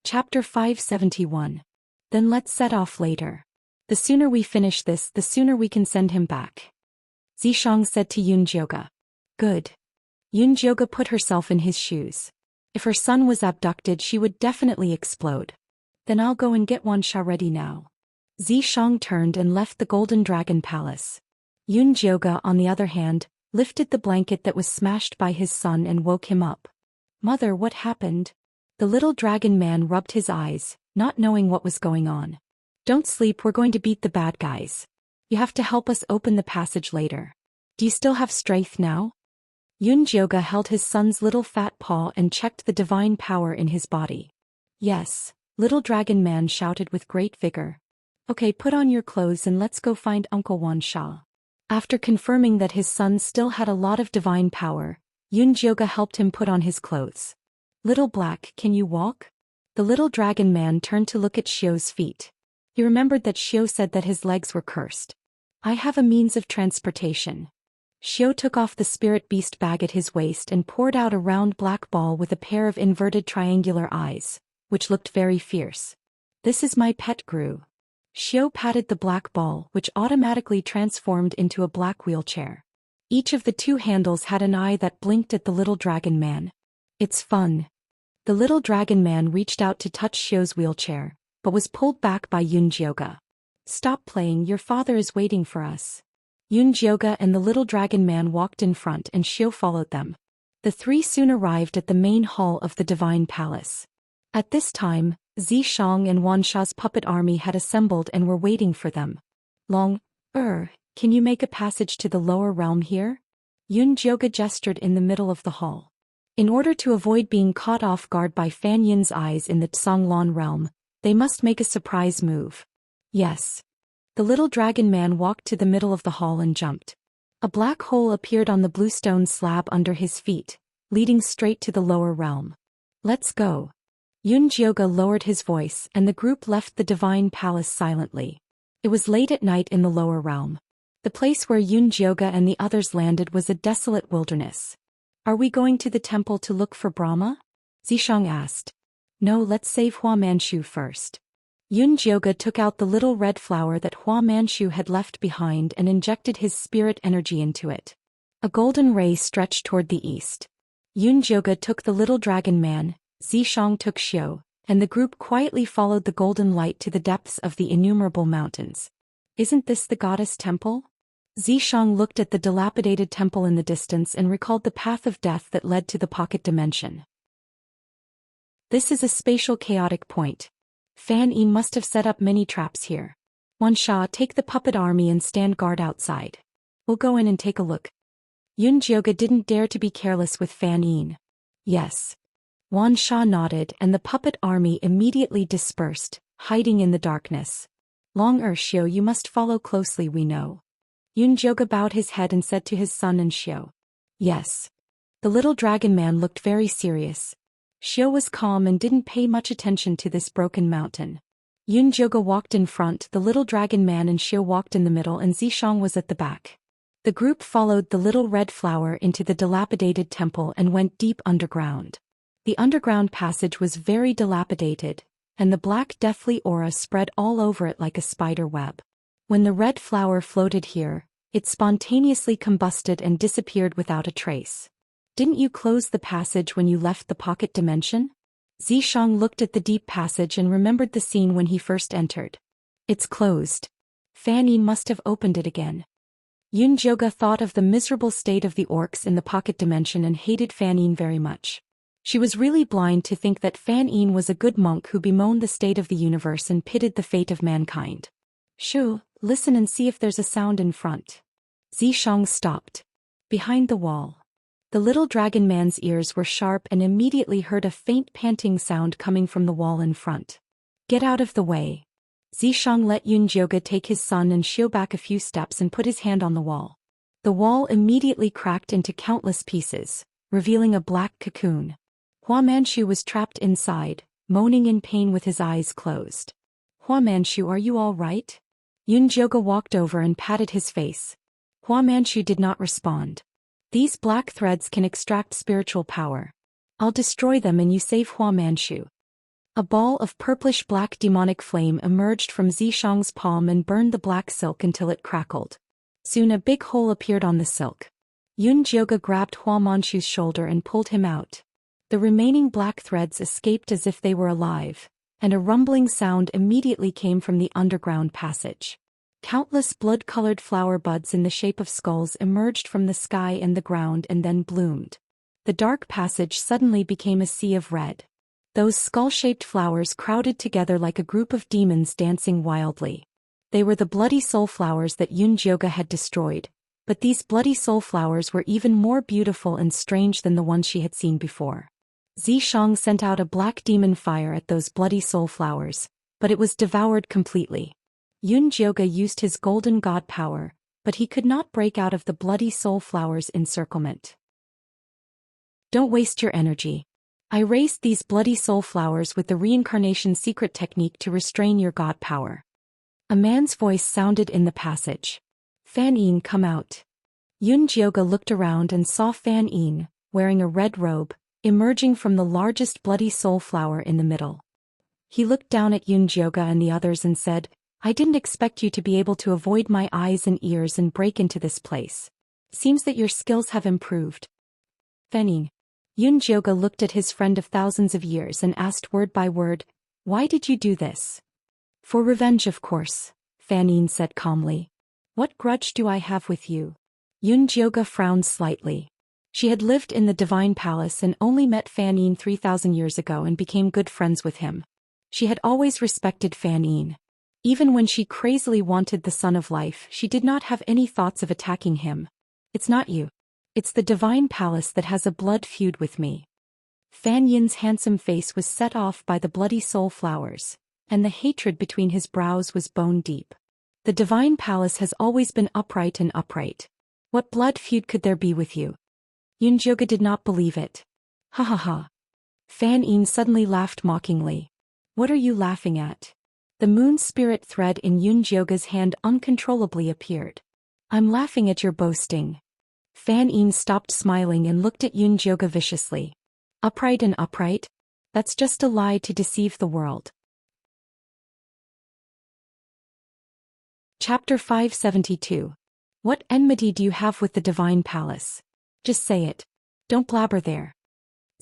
Chapter 571. Then let's set off later. The sooner we finish this, the sooner we can send him back. Zishang said to Yun Jioga. "Good." Yun Jioga put herself in his shoes. If her son was abducted, she would definitely explode. "Then I'll go and get Xianxia ready now." Zishang turned and left the Golden Dragon Palace. Yun Jioga, on the other hand, lifted the blanket that was smashed by his son and woke him up. "Mother, what happened?" The little dragon man rubbed his eyes, not knowing what was going on. "Don't sleep, we're going to beat the bad guys. You have to help us open the passage later. Do you still have strength now?" Yun Jioga held his son's little fat paw and checked the divine power in his body. "Yes," little dragon man shouted with great vigor. "Okay, put on your clothes and let's go find Uncle Xianxia." After confirming that his son still had a lot of divine power, Yun Jioga helped him put on his clothes. "Little Black, can you walk?" The little dragon man turned to look at Xiao's feet. He remembered that Xiao said that his legs were cursed. "I have a means of transportation." Xiao took off the spirit beast bag at his waist and poured out a round black ball with a pair of inverted triangular eyes, which looked very fierce. "This is my pet Gru." Xiao patted the black ball, which automatically transformed into a black wheelchair. Each of the 2 handles had an eye that blinked at the little dragon man. "It's fun." The little dragon man reached out to touch Xiao's wheelchair, but was pulled back by Yun Jioga. "Stop playing, your father is waiting for us." Yun Jioga and the little dragon man walked in front and Xiao followed them. The 3 soon arrived at the main hall of the Divine Palace. At this time, Zishang and Wanxia's puppet army had assembled and were waiting for them. Can you make a passage to the lower realm here?" Yun Jioga gestured in the middle of the hall. In order to avoid being caught off guard by Fan Yin's eyes in the Tsanglan realm, they must make a surprise move. Yes. The little dragon man walked to the middle of the hall and jumped. A black hole appeared on the bluestone slab under his feet, leading straight to the lower realm. Let's go. Yun Jioge lowered his voice and the group left the divine palace silently. It was late at night in the lower realm. The place where Yun Jioge and the others landed was a desolate wilderness. Are we going to the temple to look for Brahma? Zishang asked. No, let's save Hua Manchu first. Yun Jioge took out the little red flower that Hua Manchu had left behind and injected his spirit energy into it. A golden ray stretched toward the east. Yun Jioge took the little dragon man, Zishang took Xiu, and the group quietly followed the golden light to the depths of the innumerable mountains. Isn't this the goddess temple? Zishang looked at the dilapidated temple in the distance and recalled the path of death that led to the pocket dimension. This is a spatial chaotic point. Fan Yin must have set up many traps here. Wan Sha, take the puppet army and stand guard outside. We'll go in and take a look. Yun Jioge didn't dare to be careless with Fan Yin. Yes. Wan Sha nodded and the puppet army immediately dispersed, hiding in the darkness. Long Xiu, you must follow closely, we know. Yun Jioge bowed his head and said to his son and Xiu. Yes. The little dragon man looked very serious. Xiu was calm and didn't pay much attention to this broken mountain. Yun Jioge walked in front, the little dragon man and Xiu walked in the middle and Zishang was at the back. The group followed the little red flower into the dilapidated temple and went deep underground. The underground passage was very dilapidated, and the black deathly aura spread all over it like a spider web. When the red flower floated here, it spontaneously combusted and disappeared without a trace. Didn't you close the passage when you left the pocket dimension? Zishang looked at the deep passage and remembered the scene when he first entered. It's closed. Fan Yin must have opened it again. Yun Jioge thought of the miserable state of the orcs in the pocket dimension and hated Fan Yin very much. She was really blind to think that Fan Yin was a good monk who bemoaned the state of the universe and pitied the fate of mankind. Shu, listen and see if there's a sound in front. Zishang stopped. Behind the wall. The little dragon man's ears were sharp and immediately heard a faint panting sound coming from the wall in front. Get out of the way. Zishang let Yun Jioge take his son and Xiu back a few steps and put his hand on the wall. The wall immediately cracked into countless pieces, revealing a black cocoon. Hua Manchu was trapped inside, moaning in pain with his eyes closed. Hua Manchu, are you all right? Yun Jioge walked over and patted his face. Hua Manchu did not respond. These black threads can extract spiritual power. I'll destroy them and you save Hua Manchu. A ball of purplish-black demonic flame emerged from Zishang's palm and burned the black silk until it crackled. Soon a big hole appeared on the silk. Yun Jioge grabbed Hua Manchu's shoulder and pulled him out. The remaining black threads escaped as if they were alive, and a rumbling sound immediately came from the underground passage. Countless blood-colored flower buds in the shape of skulls emerged from the sky and the ground and then bloomed. The dark passage suddenly became a sea of red. Those skull-shaped flowers crowded together like a group of demons dancing wildly. They were the bloody soul flowers that Yun Jioge had destroyed, but these bloody soul flowers were even more beautiful and strange than the ones she had seen before. Zishang sent out a black demon fire at those bloody soul flowers, but it was devoured completely. Yun Jioge used his golden god power, but he could not break out of the bloody soul flowers' encirclement. Don't waste your energy. I raised these bloody soul flowers with the reincarnation secret technique to restrain your god power. A man's voice sounded in the passage. Fan Yin, come out. Yun Jioge looked around and saw Fan Yin, wearing a red robe, emerging from the largest bloody soul flower in the middle. He looked down at Yun Jioge and the others and said, I didn't expect you to be able to avoid my eyes and ears and break into this place. Seems that your skills have improved. Fan Yin. Yun Jioge looked at his friend of thousands of years and asked word by word, why did you do this? For revenge, of course, Fan Yin said calmly. What grudge do I have with you? Yun Jioge frowned slightly. She had lived in the Divine Palace and only met Fan Yin 3,000 years ago and became good friends with him. She had always respected Fan Yin. Even when she crazily wanted the Son of Life, she did not have any thoughts of attacking him. It's not you. It's the divine palace that has a blood feud with me. Fan Yin's handsome face was set off by the bloody soul flowers, and the hatred between his brows was bone deep. The divine palace has always been upright and upright. What blood feud could there be with you? Yunjoga did not believe it. Ha ha ha. Fan Yin suddenly laughed mockingly. What are you laughing at? The moon spirit thread in Yunjoga's hand uncontrollably appeared. I'm laughing at your boasting. Fan Yin stopped smiling and looked at Yunjoga viciously. Upright and upright? That's just a lie to deceive the world. Chapter 572. What enmity do you have with the divine palace? Just say it. Don't blabber there.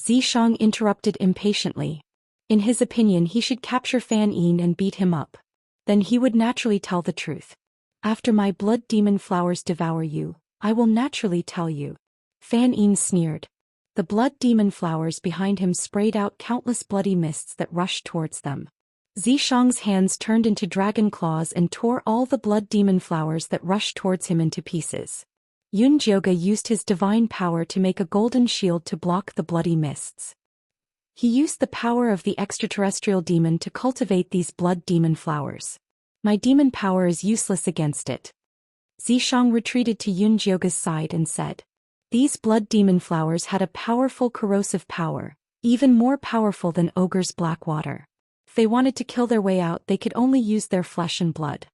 Zhou interrupted impatiently. In his opinion, he should capture Fan Yin and beat him up. Then he would naturally tell the truth. After my blood demon flowers devour you, I will naturally tell you. Fan Yin sneered. The blood demon flowers behind him sprayed out countless bloody mists that rushed towards them. Zhishang's hands turned into dragon claws and tore all the blood demon flowers that rushed towards him into pieces. Yunjoga used his divine power to make a golden shield to block the bloody mists. He used the power of the extraterrestrial demon to cultivate these blood demon flowers. My demon power is useless against it. Zhishang retreated to Yunjoga's side and said, these blood demon flowers had a powerful corrosive power, even more powerful than Ogre's black water. If they wanted to kill their way out, they could only use their flesh and blood.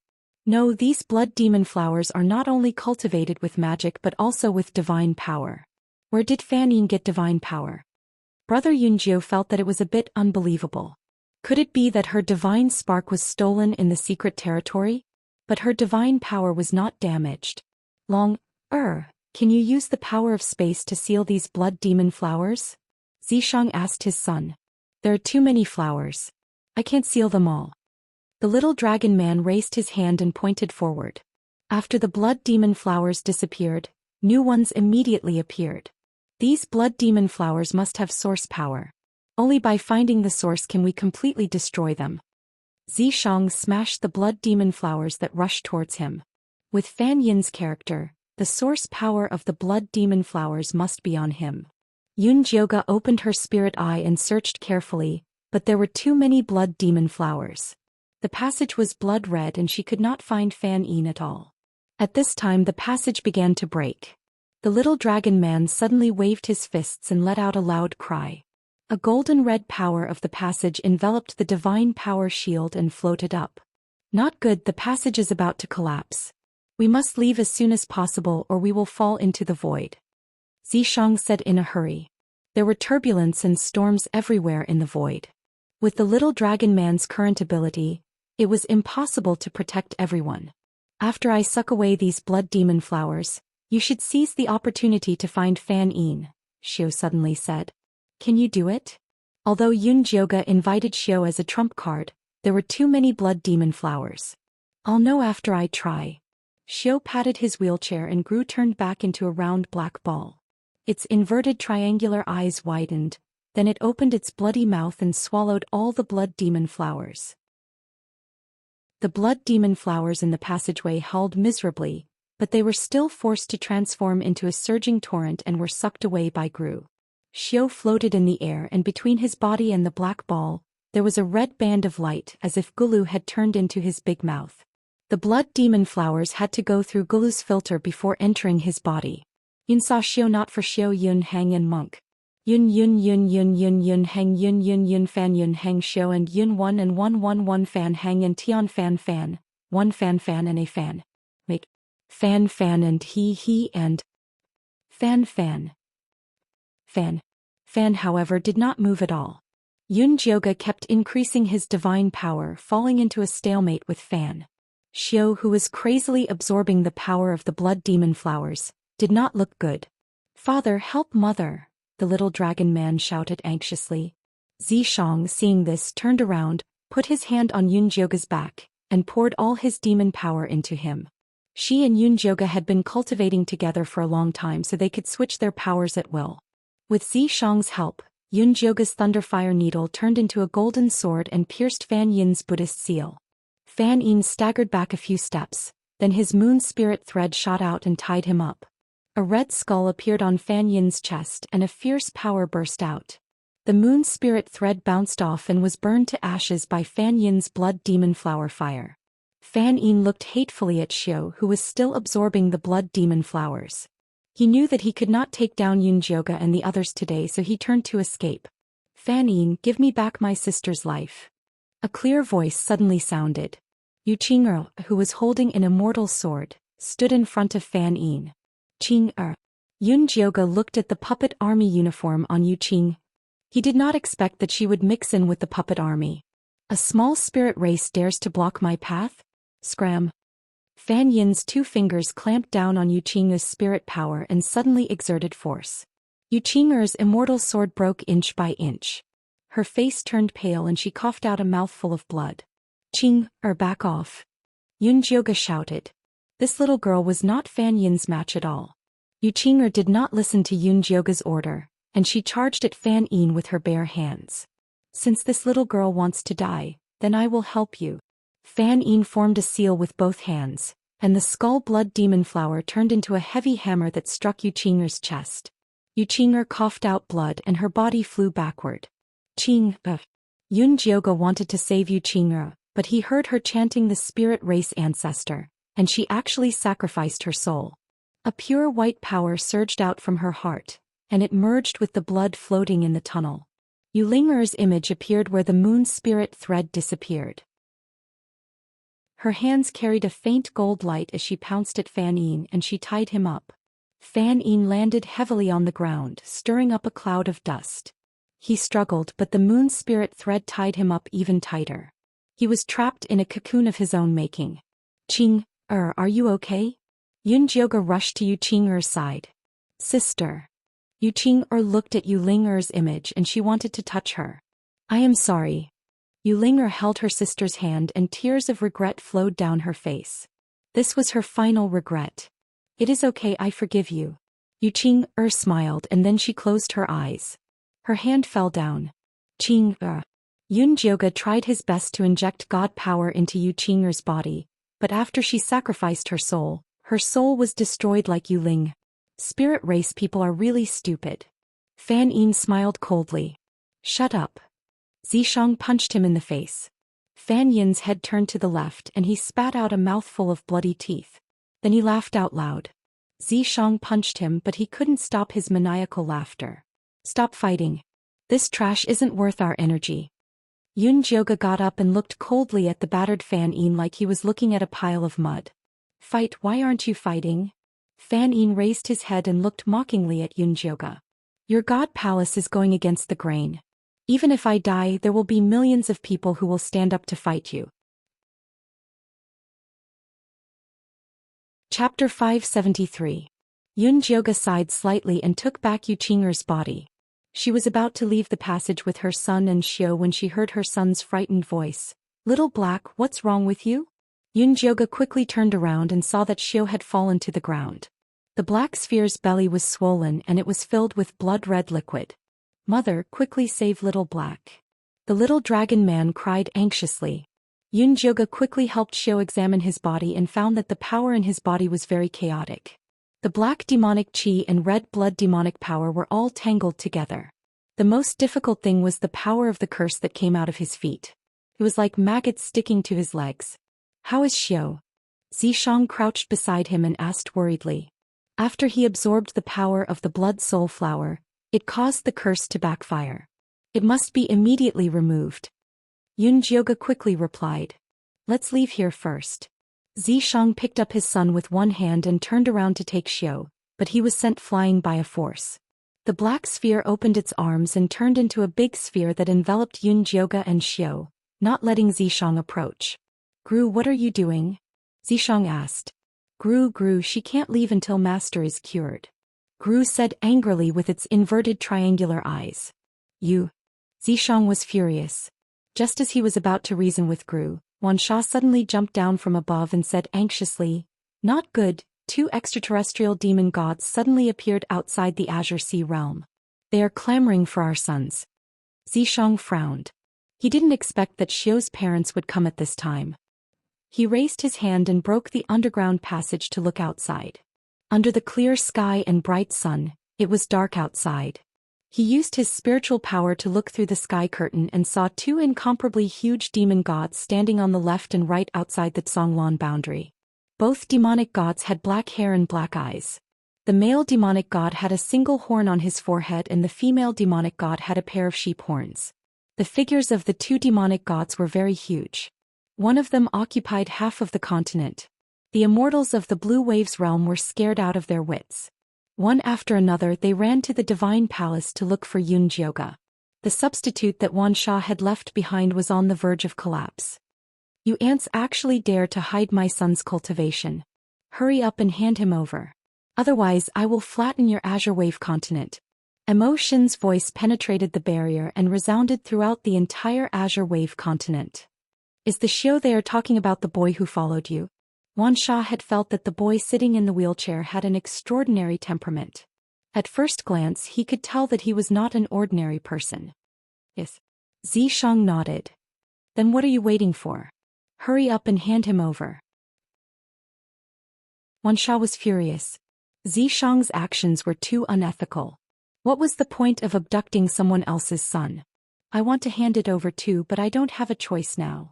No, these blood demon flowers are not only cultivated with magic but also with divine power. Where did Fan Yin get divine power? Brother Yunjio felt that it was a bit unbelievable. Could it be that her divine spark was stolen in the secret territory? But her divine power was not damaged. Can you use the power of space to seal these blood demon flowers? Zhishang asked his son. There are too many flowers. I can't seal them all. The little dragon man raised his hand and pointed forward. After the blood demon flowers disappeared, new ones immediately appeared. These blood demon flowers must have source power. Only by finding the source can we completely destroy them. Zhishang smashed the blood demon flowers that rushed towards him. With Fan Yin's character, the source power of the blood demon flowers must be on him. Yunjoga opened her spirit eye and searched carefully, but there were too many blood demon flowers. The passage was blood red and she could not find Fan Yin at all. At this time the passage began to break. The little dragon man suddenly waved his fists and let out a loud cry. A golden red power of the passage enveloped the divine power shield and floated up. Not good, the passage is about to collapse. We must leave as soon as possible or we will fall into the void. Zhishang said in a hurry. There were turbulence and storms everywhere in the void. With the little dragon man's current ability, it was impossible to protect everyone. After I suck away these blood demon flowers, you should seize the opportunity to find Fan Yin, Xiao suddenly said. Can you do it? Although Yunjoga invited Xiao as a trump card, there were too many blood demon flowers. I'll know after I try. Xiao patted his wheelchair and grew turned back into a round black ball. Its inverted triangular eyes widened, then it opened its bloody mouth and swallowed all the blood demon flowers. The blood demon flowers in the passageway howled miserably, but they were still forced to transform into a surging torrent and were sucked away by Gru. Xiao floated in the air and between his body and the black ball, there was a red band of light as if Gulu had turned into his big mouth. The blood demon flowers had to go through Gulu's filter before entering his body. Yun saw Xiao not for Xiao Yun Hang and Monk. Yun Hang Yun Fan Yun Hang Xiao and Yun 1 and 1 Fan Hang and Tian Fan 1 Fan and a Fan. Make Fan and he and Fan. Fan however did not move at all. Yunjoga kept increasing his divine power, falling into a stalemate with Fan. Xiao, who was crazily absorbing the power of the blood demon flowers, did not look good. Father, help mother, the little dragon man shouted anxiously. Zhishang, seeing this, turned around, put his hand on Yunjoga's back, and poured all his demon power into him. She and Yunjoga had been cultivating together for a long time so they could switch their powers at will. With Zhishang's help, Yunjoga's thunderfire needle turned into a golden sword and pierced Fan Yin's Buddhist seal. Fan Yin staggered back a few steps, then his moon spirit thread shot out and tied him up. A red skull appeared on Fan Yin's chest and a fierce power burst out. The moon spirit thread bounced off and was burned to ashes by Fan Yin's blood demon flower fire. Fan Yin looked hatefully at Xiu, who was still absorbing the blood demon flowers. He knew that he could not take down Yunjioge and the others today, so he turned to escape. Fan Yin, give me back my sister's life. A clear voice suddenly sounded. Yu Qing'er, who was holding an immortal sword, stood in front of Fan Yin. Qing'er. Yunjioge looked at the puppet army uniform on Yu Qing. He did not expect that she would mix in with the puppet army. A small spirit race dares to block my path? Scram. Fan Yin's two fingers clamped down on Yu Qing'er's spirit power and suddenly exerted force. Yu Qing'er's immortal sword broke inch by inch. Her face turned pale and she coughed out a mouthful of blood. Qing'er, back off. Yunjioge shouted. This little girl was not Fan Yin's match at all. Yu Qing'er did not listen to Yunjioge's order, and she charged at Fan Yin with her bare hands. Since this little girl wants to die, then I will help you. Fan Yin formed a seal with both hands, and the skull blood demon flower turned into a heavy hammer that struck Yu Qing'er's chest. Yu Qing'er coughed out blood and her body flew backward. Yunjioge wanted to save Yu Qing'er, but he heard her chanting the spirit race ancestor, and she actually sacrificed her soul. A pure white power surged out from her heart, and it merged with the blood floating in the tunnel. Yu Ling'er's image appeared where the moon spirit thread disappeared. Her hands carried a faint gold light as she pounced at Fan Yin and she tied him up. Fan Yin landed heavily on the ground, stirring up a cloud of dust. He struggled, but the moon spirit thread tied him up even tighter. He was trapped in a cocoon of his own making. Qing'er, are you okay? Yunjioge rushed to Yu Qing'er's side. Sister. Yu Qing'er looked at Yu Ling'er's image and she wanted to touch her. I am sorry. Yu Ling'er held her sister's hand and tears of regret flowed down her face. This was her final regret. It is okay, I forgive you. Yu Qing'er smiled and then she closed her eyes. Her hand fell down. Qing'er. Yunjioge tried his best to inject God power into Yu Qing'er's body, but after she sacrificed her soul was destroyed like Yu Ling. Spirit race people are really stupid. Fan Yin smiled coldly. Shut up. Zishang punched him in the face. Fan Yin's head turned to the left and he spat out a mouthful of bloody teeth. Then he laughed out loud. Zishang punched him, but he couldn't stop his maniacal laughter. Stop fighting. This trash isn't worth our energy. Yunjioge got up and looked coldly at the battered Fan Yin like he was looking at a pile of mud. Fight, why aren't you fighting? Fan Yin raised his head and looked mockingly at Yunjioge. Your god palace is going against the grain. Even if I die, there will be millions of people who will stand up to fight you. Chapter 573. Yunjioge sighed slightly and took back Yu Qing'er's body. She was about to leave the passage with her son and Xiu when she heard her son's frightened voice. Little Black, what's wrong with you? Yunjioge quickly turned around and saw that Xiu had fallen to the ground. The black sphere's belly was swollen and it was filled with blood-red liquid. Mother, quickly save Little Black. The little dragon man cried anxiously. Yunjioge quickly helped Xiu examine his body and found that the power in his body was very chaotic. The black demonic qi and red blood demonic power were all tangled together. The most difficult thing was the power of the curse that came out of his feet. It was like maggots sticking to his legs. How is Xiu? Zishang crouched beside him and asked worriedly. After he absorbed the power of the blood soul flower, it caused the curse to backfire. It must be immediately removed. Yunjioge quickly replied. Let's leave here first. Zishang picked up his son with one hand and turned around to take Xiu, but he was sent flying by a force. The black sphere opened its arms and turned into a big sphere that enveloped Yunjioge and Xiu, not letting Zishang approach. Gru, what are you doing? Zishang asked. Gru, she can't leave until Master is cured. Gru said angrily with its inverted triangular eyes. You. Zishang was furious. Just as he was about to reason with Gru, Wan Sha suddenly jumped down from above and said anxiously, Not good. 2 extraterrestrial demon gods suddenly appeared outside the Azure Sea realm. They are clamoring for our sons. Zishang frowned. He didn't expect that Xiu's parents would come at this time. He raised his hand and broke the underground passage to look outside. Under the clear sky and bright sun, it was dark outside. He used his spiritual power to look through the sky curtain and saw two incomparably huge demon gods standing on the left and right outside the Zhonglan boundary. Both demonic gods had black hair and black eyes. The male demonic god had a single horn on his forehead and the female demonic god had a pair of sheep horns. The figures of the two demonic gods were very huge. One of them occupied half of the continent. The immortals of the Blue Waves realm were scared out of their wits. One after another they ran to the divine palace to look for Yun Jioga. The substitute that Wan Sha had left behind was on the verge of collapse. You ants actually dare to hide my son's cultivation. Hurry up and hand him over. Otherwise I will flatten your azure wave continent. Emotion's voice penetrated the barrier and resounded throughout the entire azure wave continent. Is the Xiao they are talking about the boy who followed you? Wan Sha had felt that the boy sitting in the wheelchair had an extraordinary temperament. At first glance he could tell that he was not an ordinary person. Yes. Zishang nodded. Then what are you waiting for? Hurry up and hand him over. Wan Sha was furious. Zishang's actions were too unethical. What was the point of abducting someone else's son? I want to hand it over too, but I don't have a choice now.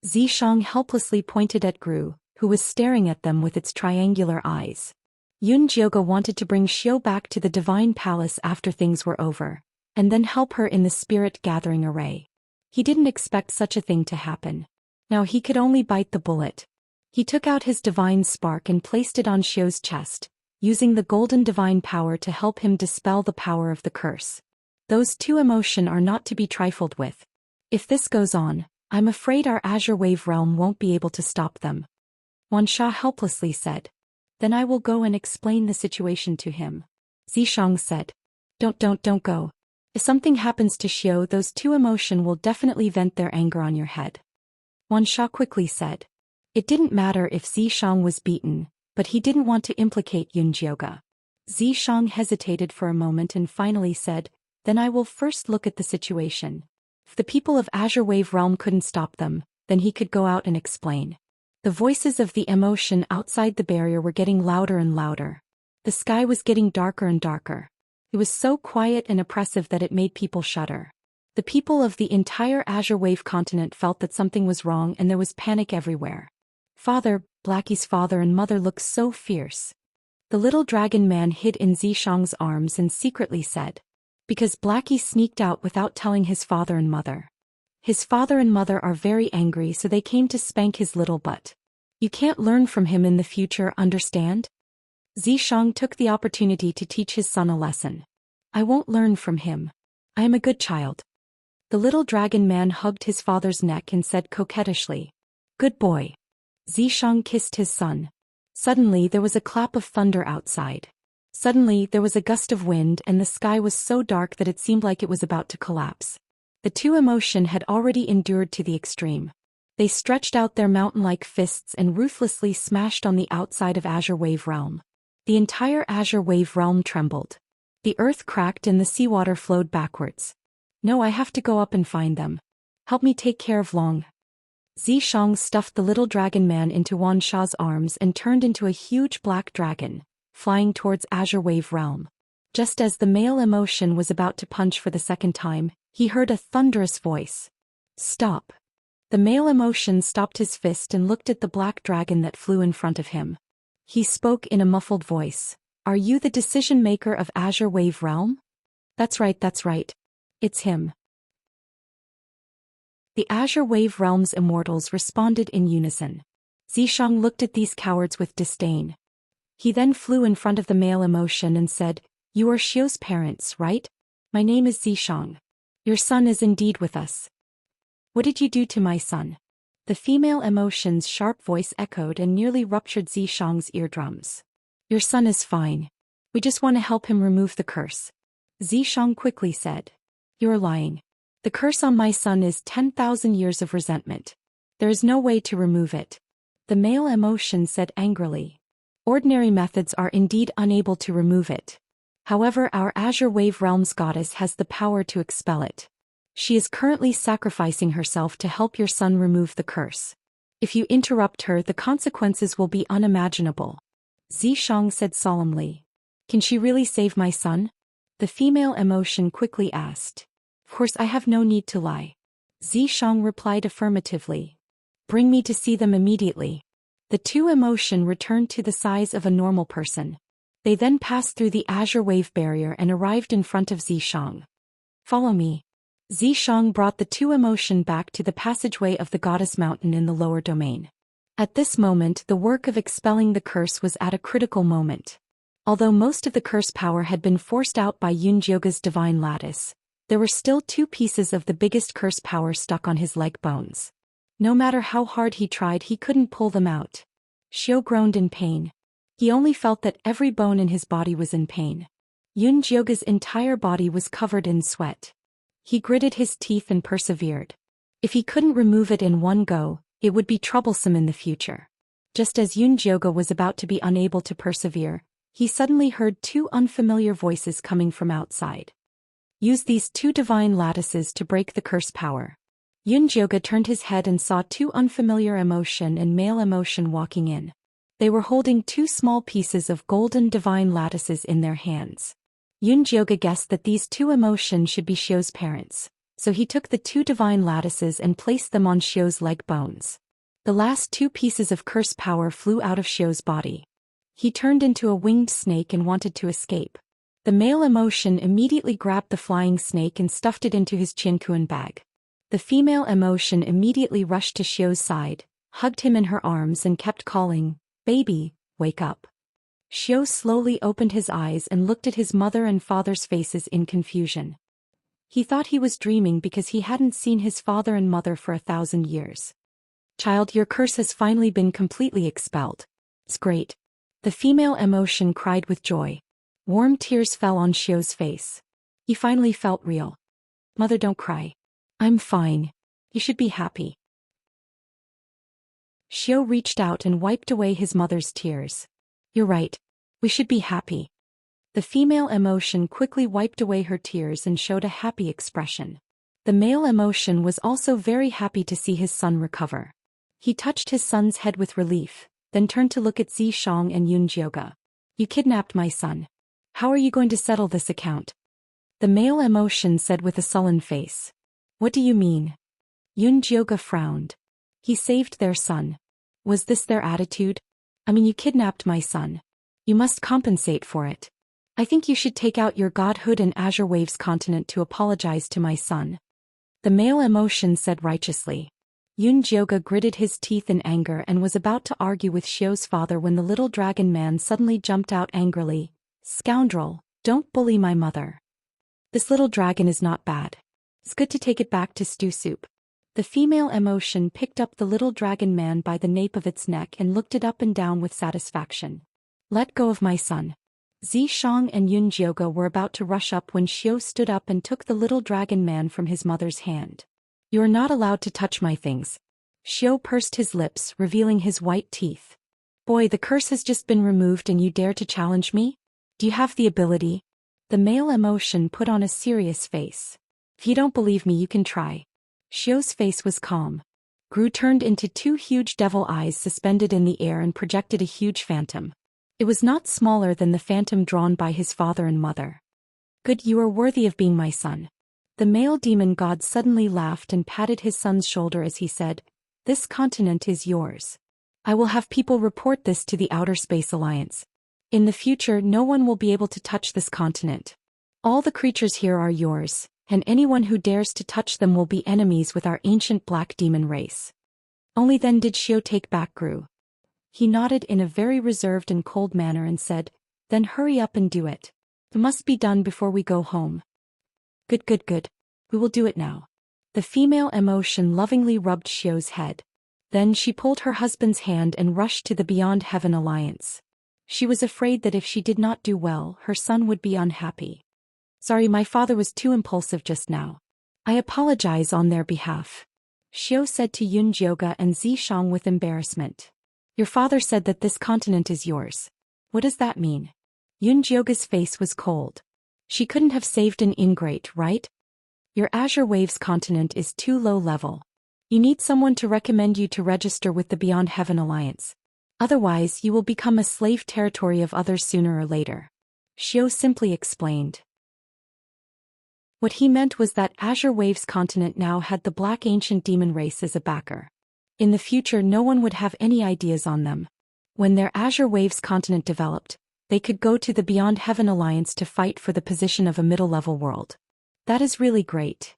Zishang helplessly pointed at Gru, who was staring at them with its triangular eyes. Yun Jioga wanted to bring Xiao back to the divine palace after things were over, and then help her in the spirit-gathering array. He didn't expect such a thing to happen. Now he could only bite the bullet. He took out his divine spark and placed it on Xiao's chest, using the golden divine power to help him dispel the power of the curse. Those two emotions are not to be trifled with. If this goes on, I'm afraid our azure wave realm won't be able to stop them. Wan Sha helplessly said. Then I will go and explain the situation to him. Zishang said. Don't go. If something happens to Xiao, those two emotions will definitely vent their anger on your head. Wan Sha quickly said. It didn't matter if Zishang was beaten, but he didn't want to implicate Yun Jioga. Zishang hesitated for a moment and finally said, then I will first look at the situation. If the people of Azure Wave Realm couldn't stop them, then he could go out and explain. The voices of the emotion outside the barrier were getting louder and louder. The sky was getting darker and darker. It was so quiet and oppressive that it made people shudder. The people of the entire Azure Wave continent felt that something was wrong and there was panic everywhere. Blackie's father and mother looked so fierce. The little dragon man hid in Zishang's arms and secretly said. Because Blackie sneaked out without telling his father and mother. His father and mother are very angry, so they came to spank his little butt. You can't learn from him in the future, understand? Zishang took the opportunity to teach his son a lesson. I won't learn from him. I am a good child. The little dragon man hugged his father's neck and said coquettishly. Good boy. Zishang kissed his son. Suddenly there was a clap of thunder outside. Suddenly there was a gust of wind and the sky was so dark that it seemed like it was about to collapse. The two emotion had already endured to the extreme. They stretched out their mountain-like fists and ruthlessly smashed on the outside of Azure Wave Realm. The entire Azure Wave Realm trembled. The earth cracked and the seawater flowed backwards. No, I have to go up and find them. Help me take care of Long. Zishang stuffed the little dragon man into Wan Sha's arms and turned into a huge black dragon, flying towards Azure Wave Realm. Just as the male emotion was about to punch for the second time, he heard a thunderous voice. Stop. The male emotion stopped his fist and looked at the black dragon that flew in front of him. He spoke in a muffled voice. Are you the decision-maker of Azure Wave Realm? That's right. It's him. The Azure Wave Realm's immortals responded in unison. Zishang looked at these cowards with disdain. He then flew in front of the male emotion and said, You are Xiao's parents, right? My name is Zishang. Your son is indeed with us. What did you do to my son? The female emotion's sharp voice echoed and nearly ruptured Zishang's eardrums. Your son is fine. We just want to help him remove the curse. Zishang quickly said. You're lying. The curse on my son is 10,000 years of resentment. There is no way to remove it. The male emotion said angrily. Ordinary methods are indeed unable to remove it. However, our Azure Wave Realm's goddess has the power to expel it. She is currently sacrificing herself to help your son remove the curse. If you interrupt her, the consequences will be unimaginable. Xianxia said solemnly. Can she really save my son? The female emotion quickly asked. Of course, I have no need to lie. Xianxia replied affirmatively. Bring me to see them immediately. The two emotion returned to the size of a normal person. They then passed through the azure wave barrier and arrived in front of Xianxia. Follow me. Xianxia brought the two emotion back to the passageway of the goddess mountain in the lower domain. At this moment, the work of expelling the curse was at a critical moment. Although most of the curse power had been forced out by Yunjioga's divine lattice, there were still two pieces of the biggest curse power stuck on his leg bones. No matter how hard he tried, he couldn't pull them out. Xiao groaned in pain. He only felt that every bone in his body was in pain. Yunjioga's entire body was covered in sweat. He gritted his teeth and persevered. If he couldn't remove it in one go, it would be troublesome in the future. Just as Yunjioga was about to be unable to persevere, he suddenly heard two unfamiliar voices coming from outside. Use these two divine lattices to break the curse power. Yunjioga turned his head and saw two unfamiliar emotion and male emotion walking in. They were holding two small pieces of golden divine lattices in their hands. Yunjioga guessed that these two emotion should be Xiao's parents, so he took the two divine lattices and placed them on Xiao's leg bones. The last two pieces of curse power flew out of Xiao's body. He turned into a winged snake and wanted to escape. The male emotion immediately grabbed the flying snake and stuffed it into his chinkuan bag. The female emotion immediately rushed to Xiao's side, hugged him in her arms and kept calling, "Baby, wake up." Xiao slowly opened his eyes and looked at his mother and father's faces in confusion. He thought he was dreaming because he hadn't seen his father and mother for 1,000 years. Child, your curse has finally been completely expelled. It's great. The female emotion cried with joy. Warm tears fell on Xiao's face. He finally felt real. Mother, don't cry. I'm fine. You should be happy. Xiao reached out and wiped away his mother's tears. You're right. We should be happy. The female emotion quickly wiped away her tears and showed a happy expression. The male emotion was also very happy to see his son recover. He touched his son's head with relief, then turned to look at Xianxia and Yunjioga. You kidnapped my son. How are you going to settle this account? The male emotion said with a sullen face. What do you mean? Yunjioga frowned. He saved their son. Was this their attitude? I mean, you kidnapped my son. You must compensate for it. I think you should take out your godhood and Azure Waves continent to apologize to my son. The male emotion said righteously. Yunjioga gritted his teeth in anger and was about to argue with Xiao's father when the little dragon man suddenly jumped out angrily. Scoundrel, don't bully my mother. This little dragon is not bad. It's good to take it back to stew soup. The female emotion picked up the little dragon man by the nape of its neck and looked it up and down with satisfaction. Let go of my son. Xianxia and Yunjioga were about to rush up when Xiao stood up and took the little dragon man from his mother's hand. You are not allowed to touch my things. Xiao pursed his lips, revealing his white teeth. Boy, the curse has just been removed and you dare to challenge me? Do you have the ability? The male emotion put on a serious face. If you don't believe me, you can try. Xiao's face was calm. Gru turned into two huge devil eyes suspended in the air and projected a huge phantom. It was not smaller than the phantom drawn by his father and mother. Good, you are worthy of being my son. The male demon god suddenly laughed and patted his son's shoulder as he said, This continent is yours. I will have people report this to the Outer Space Alliance. In the future, no one will be able to touch this continent. All the creatures here are yours, and anyone who dares to touch them will be enemies with our ancient black demon race. Only then did Xiao take back Gru. He nodded in a very reserved and cold manner and said, Then hurry up and do it. It must be done before we go home. Good. We will do it now. The female emotion lovingly rubbed Xiao's head. Then she pulled her husband's hand and rushed to the Beyond Heaven Alliance. She was afraid that if she did not do well, her son would be unhappy. Sorry, my father was too impulsive just now. I apologize on their behalf. Xiao said to Yunjioga and Xianxia with embarrassment. Your father said that this continent is yours. What does that mean? Yunjioga's face was cold. She couldn't have saved an ingrate, right? Your Azure Waves continent is too low level. You need someone to recommend you to register with the Beyond Heaven Alliance. Otherwise you will become a slave territory of others sooner or later. Xiu simply explained. What he meant was that Azure Waves continent now had the black ancient demon race as a backer. In the future no one would have any ideas on them. When their Azure Waves continent developed, they could go to the Beyond Heaven Alliance to fight for the position of a middle-level world. That is really great.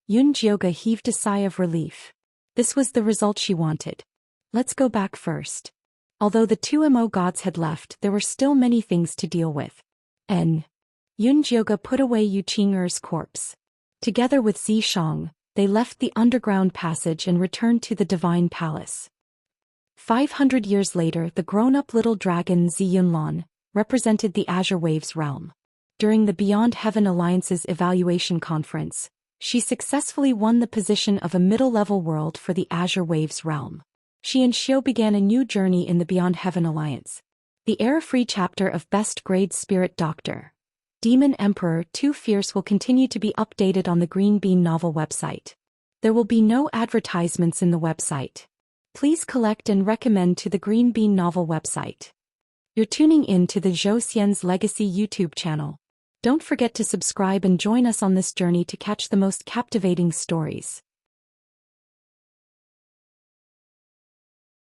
Yun Jioga heaved a sigh of relief. This was the result she wanted. Let's go back first. Although the two Mo gods had left, there were still many things to deal with. Yun Jioga put away Yu Qing'er's corpse. Together with Zi Shang, they left the underground passage and returned to the Divine Palace. 500 years later, the grown-up little dragon Zi Yunlan represented the Azure Waves realm. During the Beyond Heaven Alliance's evaluation conference, she successfully won the position of a middle-level world for the Azure Waves realm. She and Xiu began a new journey in the Beyond Heaven Alliance. The error-free chapter of Best Grade Spirit Doctor, Demon Emperor Too Fierce will continue to be updated on the Green Bean novel website. There will be no advertisements in the website. Please collect and recommend to the Green Bean novel website. You're tuning in to the Zhou Xian's Legacy YouTube channel. Don't forget to subscribe and join us on this journey to catch the most captivating stories.